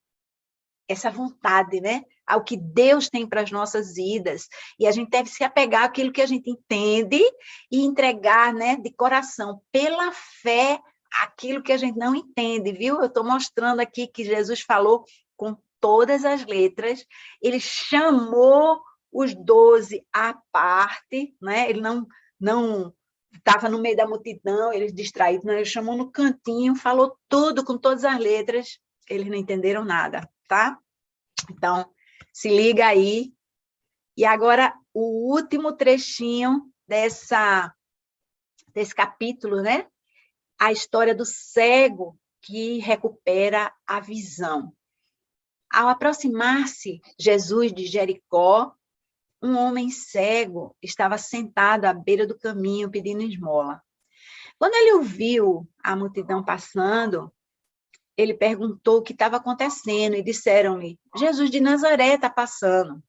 vontade, né? Ao que Deus tem para as nossas vidas. E a gente deve se apegar àquilo que a gente entende e entregar, né, de coração, pela fé, aquilo que a gente não entende, viu? Eu estou mostrando aqui que Jesus falou com todas as letras, ele chamou os 12 à parte, né? Ele não estava no meio da multidão, eles distraídos, não, ele chamou no cantinho, falou tudo com todas as letras, eles não entenderam nada, tá? Então, se liga aí. E agora, o último trechinho desse capítulo, né? A história do cego que recupera a visão. Ao aproximar-se Jesus de Jericó, um homem cego estava sentado à beira do caminho pedindo esmola. Quando ele ouviu a multidão passando, ele perguntou o que estava acontecendo e disseram-lhe, Jesus de Nazaré está passando.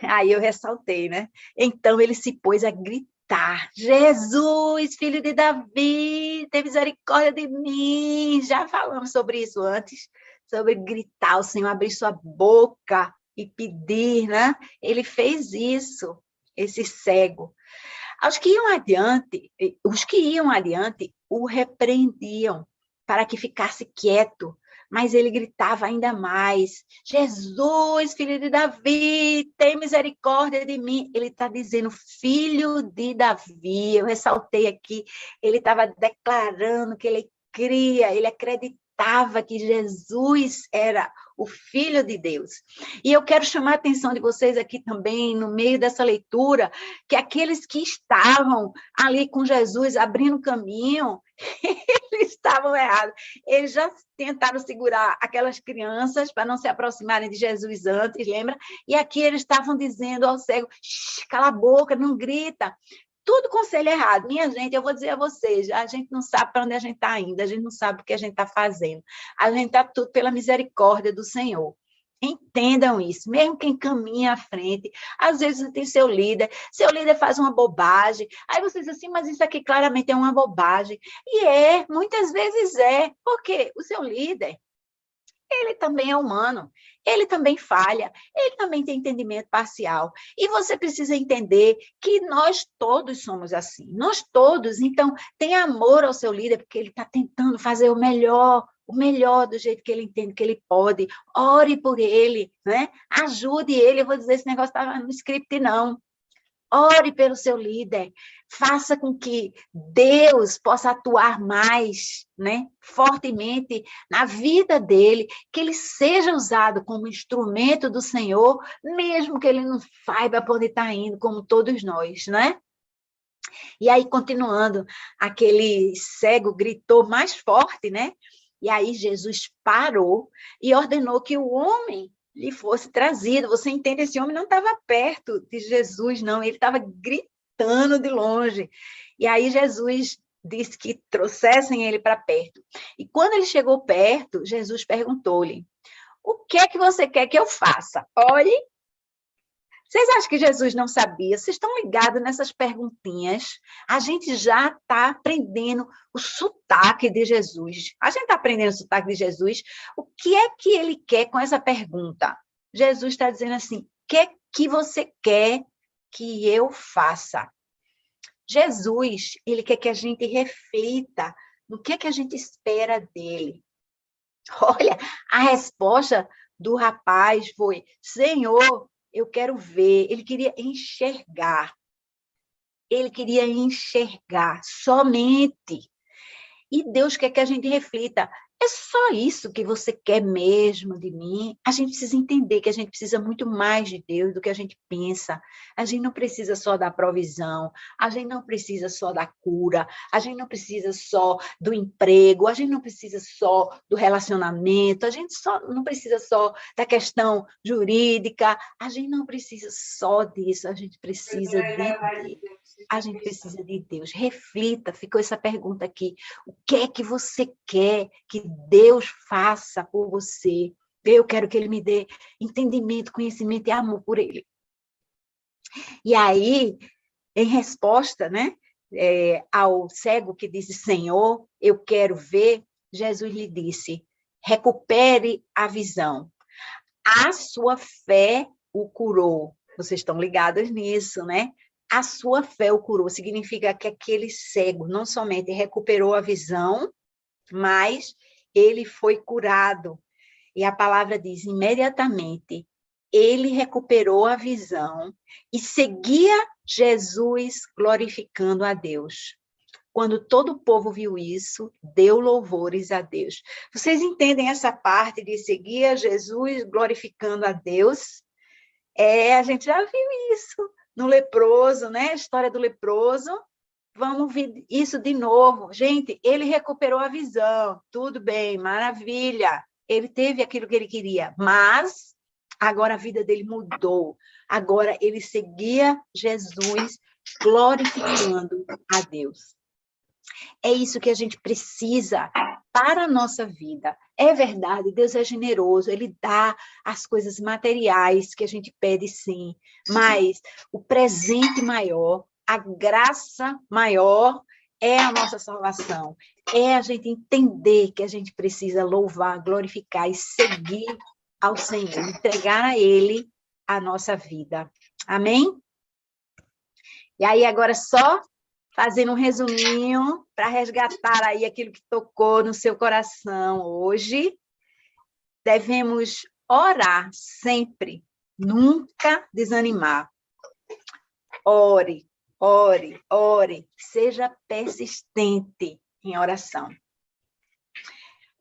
Aí eu ressaltei, né? Então ele se pôs a gritar, Jesus, filho de Davi, tem misericórdia de mim. Já falamos sobre isso antes, sobre gritar, o Senhor abrir sua boca e pedir, né? Ele fez isso, esse cego. Os que iam adiante o repreendiam para que ficasse quieto, mas ele gritava ainda mais, Jesus, filho de Davi, tem misericórdia de mim. Ele está dizendo, filho de Davi, eu ressaltei aqui, ele estava declarando que ele cria, ele acreditava que Jesus era o Filho de Deus. E eu quero chamar a atenção de vocês aqui também, no meio dessa leitura, que aqueles que estavam ali com Jesus, abrindo caminho, eles estavam errados. Eles já tentaram segurar aquelas crianças para não se aproximarem de Jesus antes, lembra? E aqui eles estavam dizendo ao cego, cala a boca, não grita. Tudo conselho errado. Minha gente, eu vou dizer a vocês, a gente não sabe para onde a gente está indo, a gente não sabe o que a gente está fazendo. A gente está tudo pela misericórdia do Senhor. Entendam isso, mesmo quem caminha à frente, às vezes tem seu líder faz uma bobagem, aí vocês dizem assim, mas isso aqui claramente é uma bobagem. E muitas vezes porque o seu líder, ele também é humano, ele também falha, ele também tem entendimento parcial. E você precisa entender que nós todos somos assim, nós todos. Então, tenha amor ao seu líder, porque ele está tentando fazer o melhor do jeito que ele entende que ele pode. Ore por ele, né? Ajude ele. Eu vou dizer, esse negócio estava no script, não. Ore pelo seu líder, faça com que Deus possa atuar mais, né, fortemente na vida dele, que ele seja usado como instrumento do Senhor, mesmo que ele não saiba para onde está indo, como todos nós, né? E aí, continuando, aquele cego gritou mais forte, né? E aí Jesus parou e ordenou que o homem lhe fosse trazido. Você entende? Esse homem não estava perto de Jesus, não. Ele estava gritando de longe. E aí Jesus disse que trouxessem ele para perto. E quando ele chegou perto, Jesus perguntou-lhe, o que é que você quer que eu faça? Olhe, vocês acham que Jesus não sabia? Vocês estão ligados nessas perguntinhas? A gente já está aprendendo o sotaque de Jesus. A gente está aprendendo o sotaque de Jesus. O que é que ele quer com essa pergunta? Jesus está dizendo assim, o que você quer que eu faça? Jesus, ele quer que a gente reflita no que a gente espera dele. Olha, a resposta do rapaz foi, Senhor, eu quero ver. Ele queria enxergar. Ele queria enxergar somente. E Deus quer que a gente reflita. É só isso que você quer mesmo de mim? A gente precisa entender que a gente precisa muito mais de Deus do que a gente pensa. A gente não precisa só da provisão, a gente não precisa só da cura, a gente não precisa só do emprego, a gente não precisa só do relacionamento, a gente não precisa só da questão jurídica, a gente não precisa só disso, a gente precisa de Deus. A gente precisa de Deus. Reflita, ficou essa pergunta aqui. O que é que você quer que Deus faça por você? Eu quero que Ele me dê entendimento, conhecimento e amor por Ele. E aí, em resposta, né, ao cego que disse, Senhor, eu quero ver, Jesus lhe disse, recupere a visão. A sua fé o curou. Vocês estão ligados nisso, né? A sua fé o curou. Significa que aquele cego não somente recuperou a visão, mas ele foi curado. E a palavra diz, imediatamente, ele recuperou a visão e seguia Jesus glorificando a Deus. Quando todo o povo viu isso, deu louvores a Deus. Vocês entendem essa parte de seguir a Jesus glorificando a Deus? A gente já viu isso no leproso, né? A história do leproso. Vamos ver isso de novo. Gente, ele recuperou a visão. Tudo bem, maravilha. Ele teve aquilo que ele queria, mas agora a vida dele mudou. Agora ele seguia Jesus glorificando a Deus. É isso que a gente precisa para a nossa vida. É verdade, Deus é generoso, Ele dá as coisas materiais que a gente pede sim, mas o presente maior, a graça maior é a nossa salvação. É a gente entender que a gente precisa louvar, glorificar e seguir ao Senhor, entregar a Ele a nossa vida. Amém? E aí, agora só fazendo um resuminho para resgatar aí aquilo que tocou no seu coração hoje. Devemos orar sempre, nunca desanimar. Ore, ore, ore. Seja persistente em oração.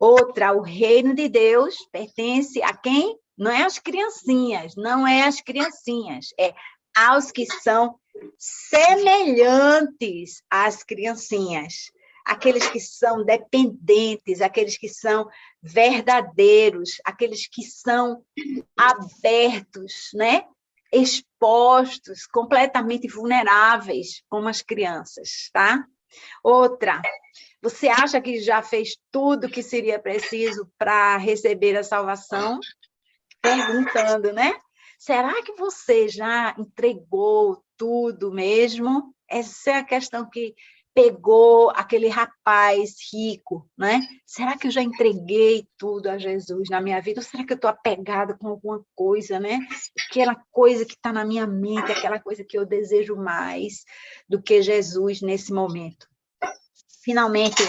Outra, o reino de Deus pertence a quem? Não é às criancinhas, não é às criancinhas, é aos que são semelhantes às criancinhas, aqueles que são dependentes, aqueles que são verdadeiros, aqueles que são abertos, né? Expostos, completamente vulneráveis, como as crianças, tá? Outra, você acha que já fez tudo que seria preciso para receber a salvação? Perguntando, né? Será que você já entregou tudo mesmo? Essa é a questão que pegou aquele rapaz rico, né? Será que eu já entreguei tudo a Jesus na minha vida? Ou será que eu estou apegada com alguma coisa, né? Aquela coisa que está na minha mente, aquela coisa que eu desejo mais do que Jesus nesse momento. Finalmente,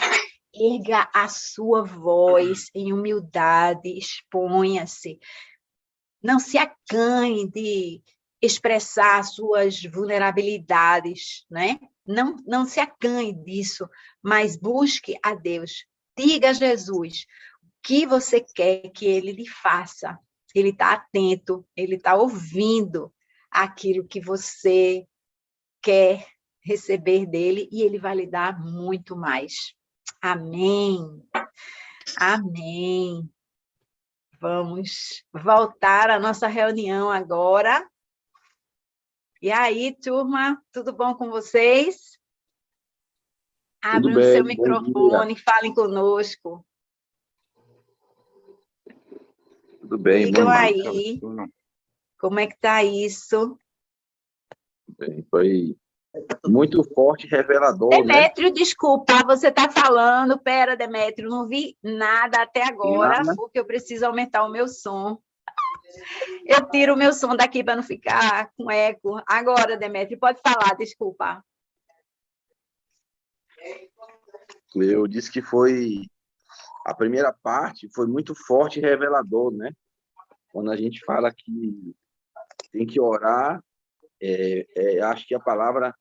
erga a sua voz em humildade, exponha-se. Não se acanhe de expressar suas vulnerabilidades, né? Não se acanhe disso, mas busque a Deus. Diga a Jesus o que você quer que Ele lhe faça. Ele está atento, Ele está ouvindo aquilo que você quer receber dele e Ele vai lhe dar muito mais. Amém. Amém. Vamos voltar à nossa reunião agora. E aí, turma, tudo bom com vocês? Abre o seu microfone, falem conosco. Tudo bem, digam bom dia. Aí, como é que está isso? Bem, foi muito forte e revelador, Demétrio, né? desculpa, você está falando. Pera, Demétrio, não vi nada até agora, Nada. porque eu preciso aumentar o meu som. Eu tiro o meu som daqui para não ficar com eco. Agora, Demétrio, pode falar, desculpa. Eu disse que a primeira parte foi muito forte e revelador, né? Quando a gente fala que tem que orar, acho que a palavra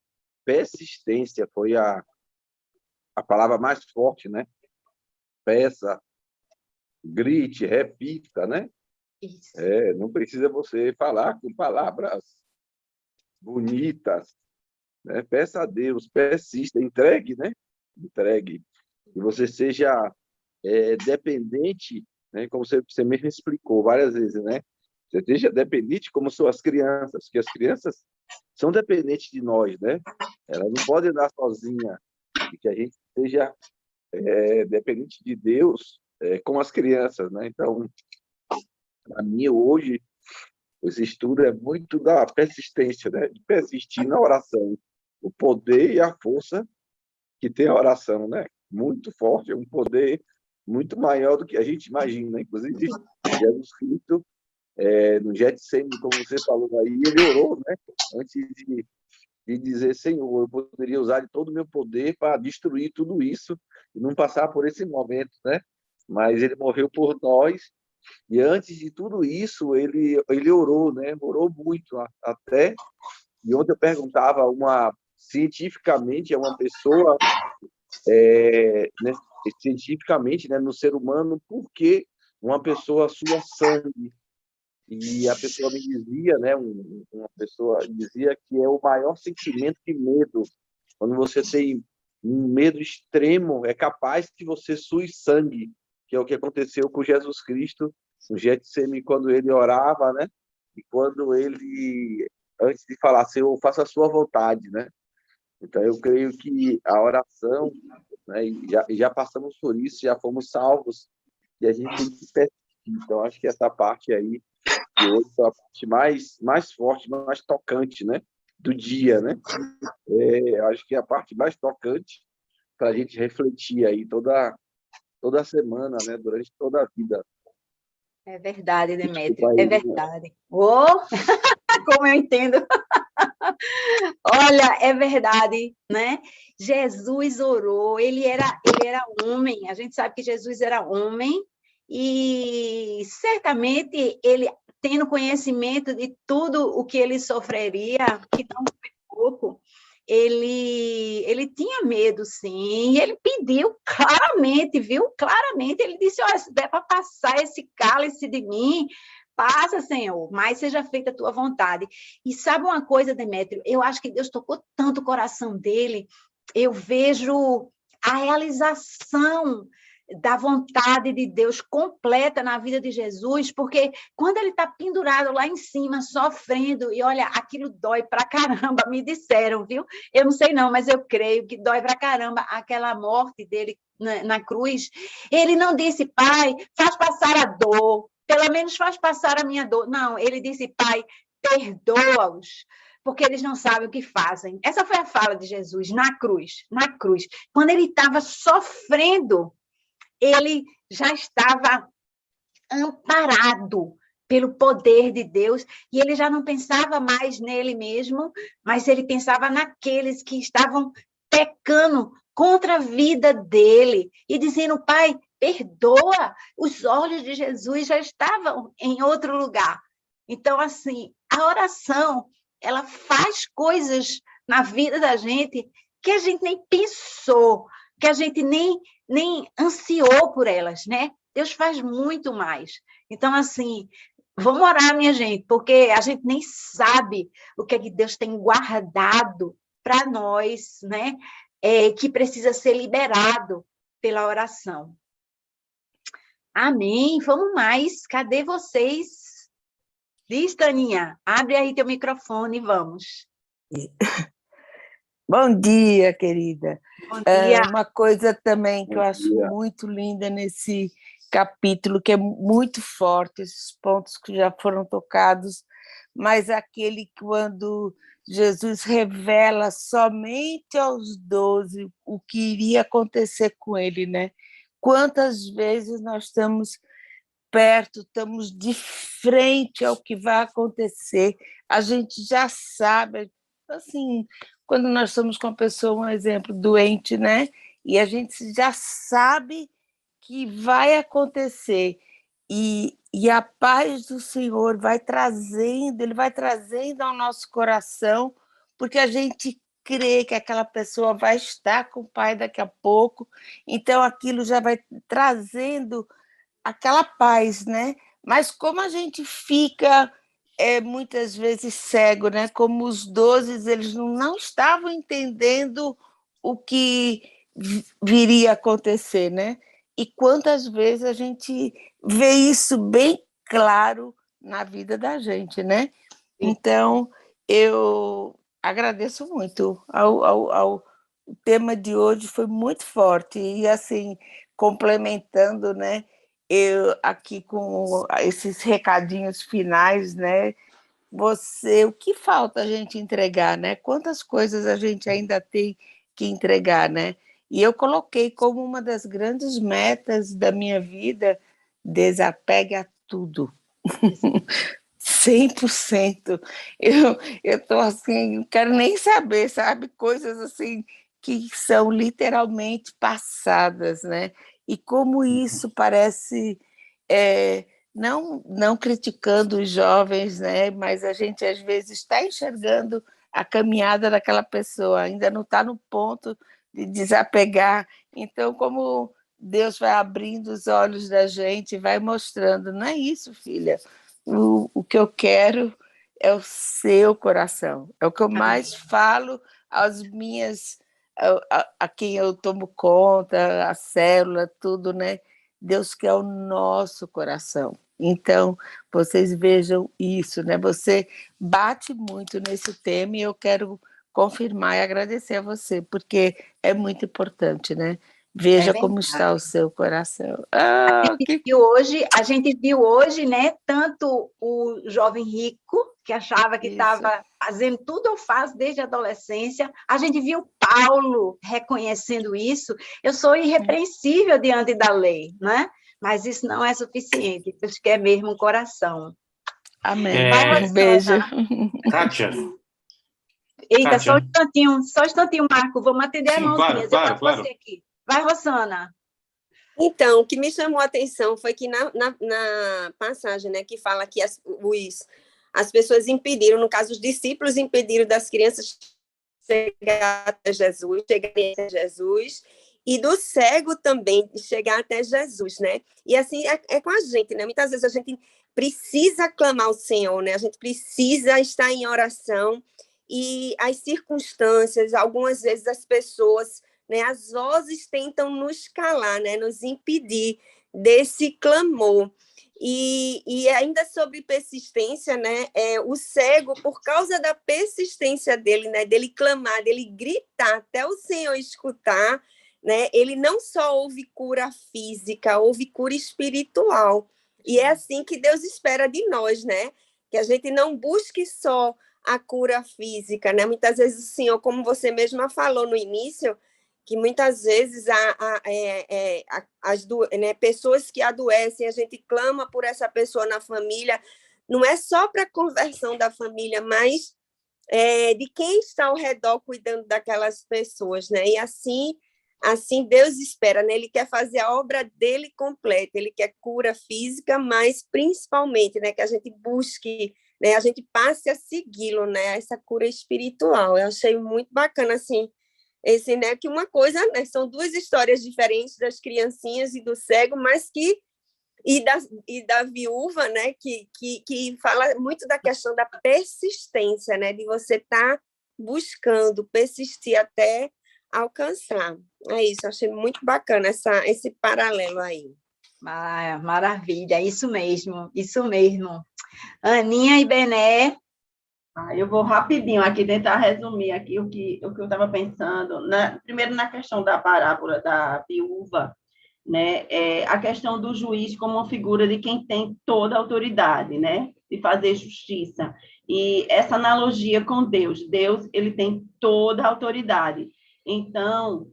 persistência foi a palavra mais forte, né? Peça, grite, repita, né? Isso. Não precisa você falar com palavras bonitas, né? Peça a Deus, persista, entregue, né? Entregue. E você seja dependente, né? Como você mesmo explicou várias vezes, né? Você seja dependente como são as crianças, porque as crianças são dependentes de nós, né? Elas não podem andar sozinha, e que a gente seja dependente de Deus, como as crianças, né? Então, para mim, hoje, esse estudo é muito da persistência, né? De persistir na oração. O poder e a força que tem a oração, né? Muito forte, é um poder muito maior do que a gente imagina. Inclusive, Jesus Cristo, no Getsemane, como você falou aí, ele orou, né? Antes de dizer, Senhor, eu poderia usar de todo o meu poder para destruir tudo isso e não passar por esse momento, né? Mas ele morreu por nós e antes de tudo isso ele orou, né? Orou muito até. E ontem eu perguntava cientificamente a uma pessoa, né, cientificamente, né, no ser humano, por que uma pessoa sua sangue? E a pessoa me dizia, né, uma pessoa dizia que é o maior sentimento de medo. Quando você tem um medo extremo, é capaz que você sue sangue, que é o que aconteceu com Jesus Cristo no Getsemane, quando ele orava, né? E quando ele, antes de falar, Senhor, faça a sua vontade, né? Então, eu creio que a oração, né, e já passamos por isso, já fomos salvos, e a gente tem que persistir. Então, acho que essa parte aí que hoje é a parte mais forte, mais tocante, né, do dia, né? Acho que é a parte mais tocante para a gente refletir aí toda semana, né, durante toda a vida. É verdade, Demétrio, Desculpa é aí, né? verdade. Oh, como eu entendo. Olha, é verdade, né? Jesus orou, ele era homem, a gente sabe que Jesus era homem, e certamente ele, tendo conhecimento de tudo o que ele sofreria, que não foi pouco, ele tinha medo, sim, e ele pediu claramente, viu? Claramente, ele disse, olha, se der para passar esse cálice de mim, passa, Senhor, mas seja feita a tua vontade. E sabe uma coisa, Demétrio? Eu acho que Deus tocou tanto o coração dele, eu vejo a realização da vontade de Deus completa na vida de Jesus, porque quando ele está pendurado lá em cima, sofrendo, e olha, aquilo dói pra caramba, me disseram, viu? Eu não sei não, mas eu creio que dói pra caramba aquela morte dele na cruz. Ele não disse, Pai, faz passar a dor, pelo menos faz passar a minha dor. Não, ele disse, Pai, perdoa-os, porque eles não sabem o que fazem. Essa foi a fala de Jesus na cruz, na cruz. Quando ele estava sofrendo, ele já estava amparado pelo poder de Deus, e ele já não pensava mais nele mesmo, mas ele pensava naqueles que estavam pecando contra a vida dele, e dizendo, Pai, perdoa, os olhos de Jesus já estavam em outro lugar. Então, assim, a oração, ela faz coisas na vida da gente que a gente nem pensou, que a gente nem ansiou por elas, né? Deus faz muito mais. Então, assim, vamos orar, minha gente, porque a gente nem sabe o que é que Deus tem guardado para nós, né? Que precisa ser liberado pela oração. Amém. Vamos mais. Cadê vocês? Diz, Taninha, abre aí teu microfone e vamos. Bom dia, querida. Bom dia. Uma coisa também que eu Bom acho dia. muito linda nesse capítulo, que é muito forte, esses pontos que já foram tocados, mas aquele quando Jesus revela somente aos 12 o que iria acontecer com ele, né? Quantas vezes nós estamos perto, estamos de frente ao que vai acontecer, a gente já sabe, assim, quando nós estamos com a pessoa, um exemplo, doente, né? E a gente já sabe que vai acontecer. E a paz do Senhor ele vai trazendo ao nosso coração, porque a gente crê que aquela pessoa vai estar com o Pai daqui a pouco, então aquilo já vai trazendo aquela paz, né? Mas como a gente fica muitas vezes cego, né? Como os 12, eles não estavam entendendo o que viria a acontecer, né? E quantas vezes a gente vê isso bem claro na vida da gente, né? Então, eu agradeço muito o tema de hoje foi muito forte e assim complementando, né? Eu aqui com esses recadinhos finais, né? O que falta a gente entregar, né? Quantas coisas a gente ainda tem que entregar, né? E eu coloquei como uma das grandes metas da minha vida, desapegue a tudo. 100%. Eu tô assim, não quero nem saber, sabe? Coisas assim que são literalmente passadas, né? E como isso parece, não criticando os jovens, né? Mas a gente às vezes está enxergando a caminhada daquela pessoa, ainda não está no ponto de desapegar. Então, como Deus vai abrindo os olhos da gente, vai mostrando, não é isso, filha? O que eu quero é o seu coração. É o que eu mais falo às minhas, a quem eu tomo conta, a célula, tudo, né? Deus quer o nosso coração. Então, vocês vejam isso, né? Você bate muito nesse tema e eu quero confirmar e agradecer a você, porque é muito importante, né? Veja como está o seu coração. A gente viu hoje, né, tanto o jovem rico, que achava que estava fazendo tudo ou faz desde a adolescência, a gente viu Paulo reconhecendo isso. Eu sou irrepreensível diante da lei, né? Mas isso não é suficiente, Deus quer mesmo um coração. Amém. Um beijo. Kátia. Eita, Kátia. Só um instantinho, Marco, vamos atender as mãozinhas. Claro. Você aqui. Vai, Rosana. Então, o que me chamou a atenção foi que na passagem, né, que fala que as pessoas impediram, no caso, os discípulos impediram das crianças chegarem até Jesus, e do cego também chegar até Jesus, né? E assim é com a gente, né? Muitas vezes a gente precisa clamar ao Senhor, né? A gente precisa estar em oração e as circunstâncias, algumas vezes as pessoas, né, as vozes tentam nos calar, né, nos impedir desse clamor. E ainda sobre persistência, né, o cego, por causa da persistência dele, né, dele clamar, dele gritar até o Senhor escutar, né, ele não só ouve cura física, ouve cura espiritual. E é assim que Deus espera de nós, né, que a gente não busque só a cura física, né? Muitas vezes o Senhor, como você mesma falou no início, que muitas vezes pessoas que adoecem, a gente clama por essa pessoa na família, não é só para a conversão da família, mas de quem está ao redor cuidando daquelas pessoas, né? E assim Deus espera, né? Ele quer fazer a obra dele completa, ele quer cura física, mas principalmente, né, que a gente busque, né, a gente passe a segui-lo, né, essa cura espiritual. Eu achei muito bacana, assim, né, que uma coisa, né, são duas histórias diferentes das criancinhas e do cego, mas que e da viúva, né, que fala muito da questão da persistência, né, de você estar buscando, persistir até alcançar. É isso, achei muito bacana esse paralelo aí. Maravilha, isso mesmo. Aninha e Bené. Eu vou rapidinho aqui tentar resumir aqui o que eu estava pensando. Primeiro, na questão da parábola da viúva, né? A questão do juiz como uma figura de quem tem toda a autoridade, né? De fazer justiça. E essa analogia com Deus, ele tem toda a autoridade. Então,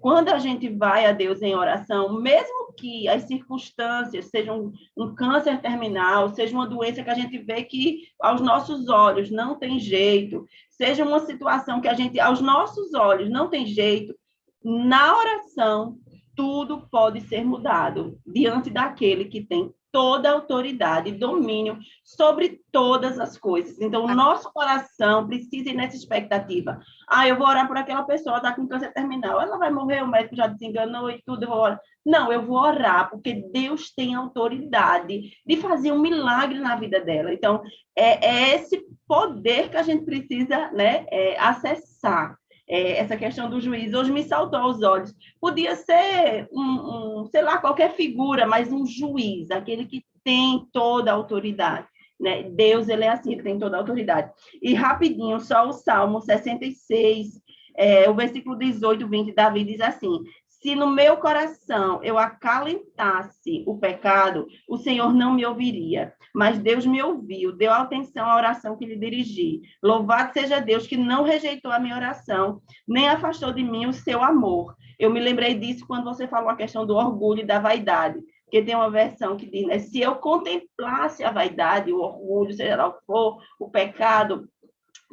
quando a gente vai a Deus em oração, mesmo que as circunstâncias sejam um câncer terminal, seja uma doença que a gente vê que aos nossos olhos não tem jeito, seja uma situação que a gente, aos nossos olhos, não tem jeito, na oração, tudo pode ser mudado diante daquele que tem toda autoridade e domínio sobre todas as coisas. Então, o nosso coração precisa ir nessa expectativa. Eu vou orar por aquela pessoa, está com câncer terminal, ela vai morrer, o médico já desenganou e tudo, eu vou orar. Não, eu vou orar, porque Deus tem autoridade de fazer um milagre na vida dela. Então, é esse poder que a gente precisa, né, acessar. Essa questão do juiz hoje me saltou aos olhos. Podia ser sei lá, qualquer figura, mas um juiz, aquele que tem toda a autoridade, né? Deus, ele é assim, ele tem toda a autoridade. E rapidinho, só o Salmo 66, o versículo 18, 20, Davi diz assim: se no meu coração eu acalentasse o pecado, o Senhor não me ouviria. Mas Deus me ouviu, deu atenção à oração que lhe dirigi. Louvado seja Deus que não rejeitou a minha oração, nem afastou de mim o seu amor. Eu me lembrei disso quando você falou a questão do orgulho e da vaidade, porque tem uma versão que diz, né, se eu contemplasse a vaidade, o orgulho, seja lá o que for, o pecado,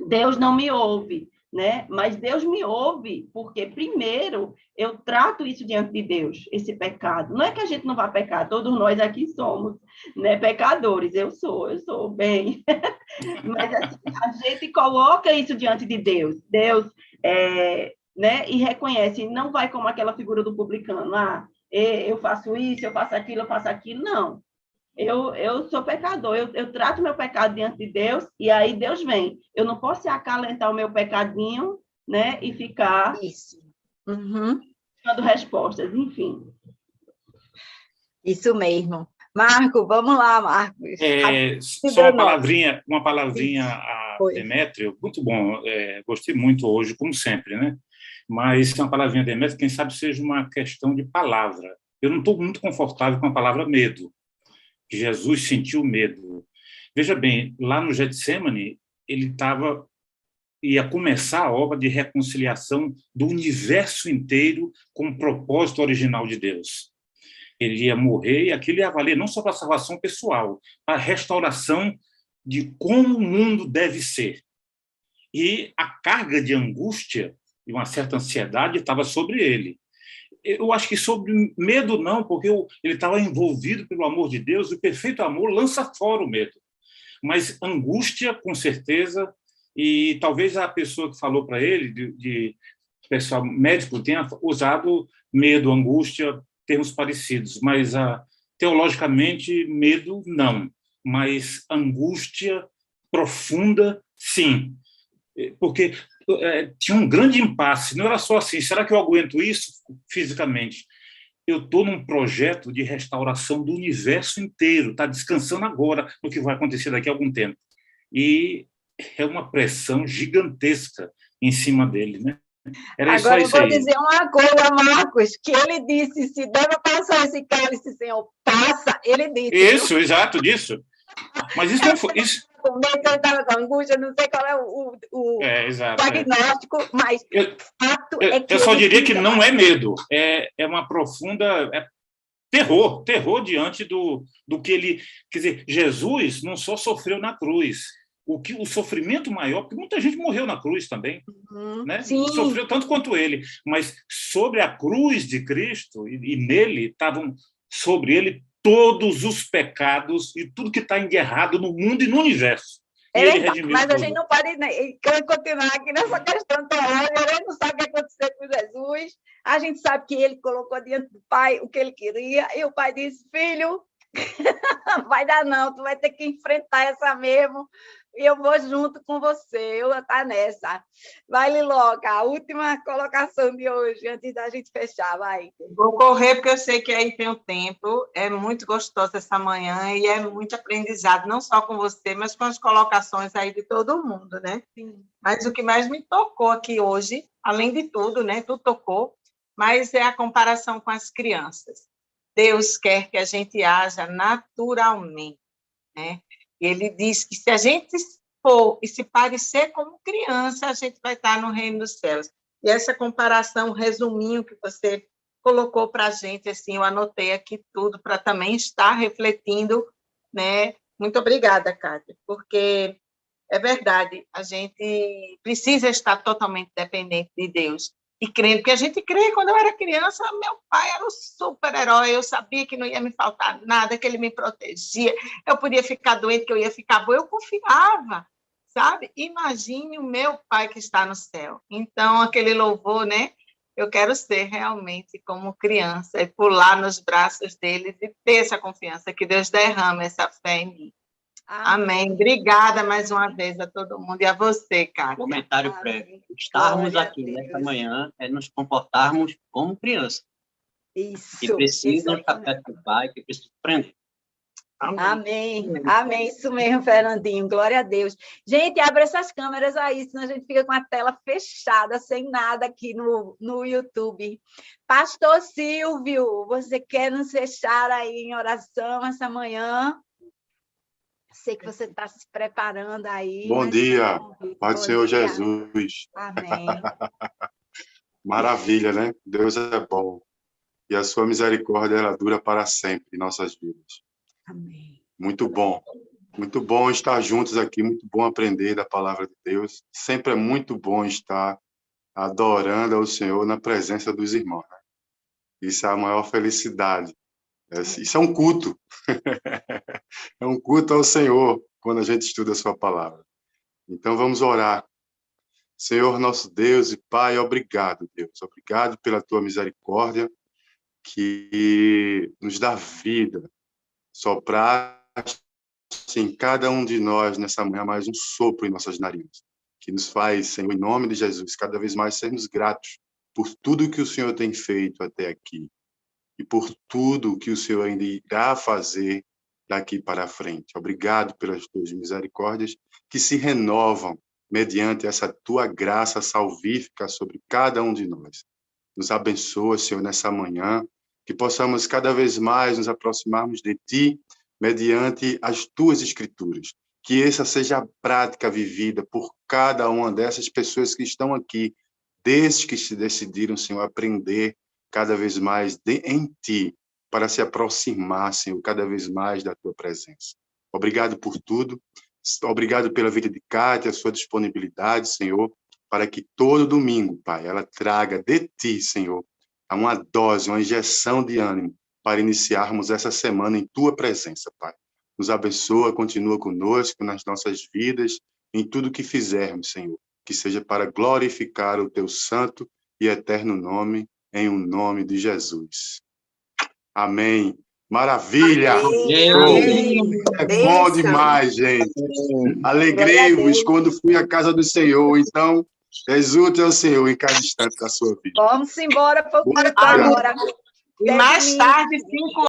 Deus não me ouve, né? Mas Deus me ouve porque, primeiro, eu trato isso diante de Deus, esse pecado. Não é que a gente não vá pecar, todos nós aqui somos, né, pecadores, eu sou bem. Mas assim, a gente coloca isso diante de Deus. Deus, né, e reconhece, não vai como aquela figura do publicano, eu faço isso, eu faço aquilo, não. Eu sou pecador, eu trato meu pecado diante de Deus, e aí Deus vem. Eu não posso acalentar o meu pecadinho, né, e ficar dando respostas, enfim. Isso mesmo. Marco, vamos lá, Marcos. Só uma palavrinha a Demétrio, muito bom, gostei muito hoje, como sempre, né? Mas uma palavrinha a Demétrio, quem sabe seja uma questão de palavra. Eu não estou muito confortável com a palavra medo. Jesus sentiu medo. Veja bem, lá no Getsemane, ele ia começar a obra de reconciliação do universo inteiro com o propósito original de Deus. Ele ia morrer e aquilo ia valer não só para a salvação pessoal, para a restauração de como o mundo deve ser. E a carga de angústia e uma certa ansiedade estava sobre ele. Eu acho que sobre medo não, porque ele estava envolvido pelo amor de Deus, e o perfeito amor lança fora o medo. Mas angústia, com certeza, e talvez a pessoa que falou para ele, de pessoal médico, tenha usado medo, angústia, termos parecidos, mas teologicamente medo não, mas angústia profunda sim, porque tinha um grande impasse, não era só assim, será que eu aguento isso fisicamente? Eu estou num projeto de restauração do universo inteiro, está descansando agora no que vai acontecer daqui a algum tempo. E é uma pressão gigantesca em cima dele, né? Era agora isso eu vou aí. dizer uma coisa, Marcos, que ele disse, se deve passar esse cálice, Senhor, passa, ele disse. Isso, exato, disso. Mas isso não foi... Isso... Ele estava com angústia, não sei qual é o diagnóstico, mas fato é que... Eu só diria que não é medo, é uma profunda... terror diante do que ele... Quer dizer, Jesus não só sofreu na cruz, o sofrimento maior, porque muita gente morreu na cruz também, né? Sofreu tanto quanto ele, mas sobre a cruz de Cristo, e nele estavam sobre ele todos os pecados e tudo que está enguerrado no mundo e no universo. Mas tudo. A gente não pode continuar aqui nessa questão teológica, a gente não sabe o que aconteceu com Jesus, a gente sabe que ele colocou diante do Pai o que ele queria, e o Pai disse, filho, vai dar não, tu vai ter que enfrentar essa mesmo, e eu vou junto com você, eu vou estar nessa. Vai, Liloca, a última colocação de hoje, antes da gente fechar, vai. Vou correr, porque eu sei que aí tem o tempo, é muito gostoso essa manhã, e é muito aprendizado, não só com você, mas com as colocações aí de todo mundo, né? Sim. Mas o que mais me tocou aqui hoje, além de tudo, né? Tudo tocou, mas é a comparação com as crianças. Deus quer que a gente haja naturalmente, né? Ele diz que se a gente for e se parecer como criança, a gente vai estar no reino dos céus. E essa comparação, resuminho que você colocou para a gente, assim, eu anotei aqui tudo para também estar refletindo, né? Muito obrigada, Kátia, porque é verdade, a gente precisa estar totalmente dependente de Deus. e crendo, porque a gente crê. Quando eu era criança, meu pai era um super-herói, eu sabia que não ia me faltar nada, que ele me protegia, eu podia ficar doente, que eu ia ficar boa, eu confiava, sabe? Imagine o meu pai que está no céu. Então, aquele louvor, né? Eu quero ser realmente como criança, e pular nos braços deles e ter essa confiança, que Deus derrama essa fé em mim. Amém. Obrigada mais uma vez a todo mundo e a você, Cátia. Comentário prévio. Estarmos aqui nesta manhã é nos comportarmos como criança. Isso. Que precisam estar perto do Pai, que precisam aprender. Amém. Amém. Isso mesmo, Fernandinho. Glória a Deus. Gente, abre essas câmeras aí, senão a gente fica com a tela fechada, sem nada aqui no YouTube. Pastor Silvio, você quer nos fechar aí em oração essa manhã? Sei que você está se preparando aí. Bom dia, Pai do Senhor Jesus. Amém. Maravilha, né? Deus é bom. E a sua misericórdia, ela dura para sempre em nossas vidas. Amém. Muito bom estar juntos aqui, muito bom aprender da palavra de Deus. Sempre é muito bom estar adorando ao Senhor na presença dos irmãos, né? Isso é a maior felicidade. Isso é um culto. É um culto ao Senhor quando a gente estuda a sua palavra. Então vamos orar. Senhor, nosso Deus e Pai, obrigado, Deus. Obrigado pela tua misericórdia que nos dá vida. Sopraste em cada um de nós nessa manhã mais um sopro em nossas narinas, que nos faz, Senhor, em nome de Jesus, cada vez mais sermos gratos por tudo que o Senhor tem feito até aqui e por tudo que o Senhor ainda irá fazer daqui para frente. Obrigado pelas tuas misericórdias que se renovam mediante essa tua graça salvífica sobre cada um de nós. Nos abençoa, Senhor, nessa manhã, que possamos cada vez mais nos aproximarmos de Ti mediante as Tuas Escrituras. Que essa seja a prática vivida por cada uma dessas pessoas que estão aqui, desde que se decidiram, Senhor, aprender cada vez mais em Ti, para se aproximar, Senhor, cada vez mais da Tua presença. Obrigado por tudo. Obrigado pela vida de Cátia, a sua disponibilidade, Senhor, para que todo domingo, Pai, ela traga de Ti, Senhor, uma dose, uma injeção de ânimo para iniciarmos essa semana em Tua presença, Pai. Nos abençoa, continua conosco nas nossas vidas, em tudo que fizermos, Senhor, que seja para glorificar o Teu santo e eterno nome, em o nome de Jesus. Amém. Maravilha! Amém. É bom demais, gente. Alegrei-vos quando fui à casa do Senhor. Então, exulte ao Senhor em cada instante da sua vida. Vamos embora para o culto agora. E mais tarde, 5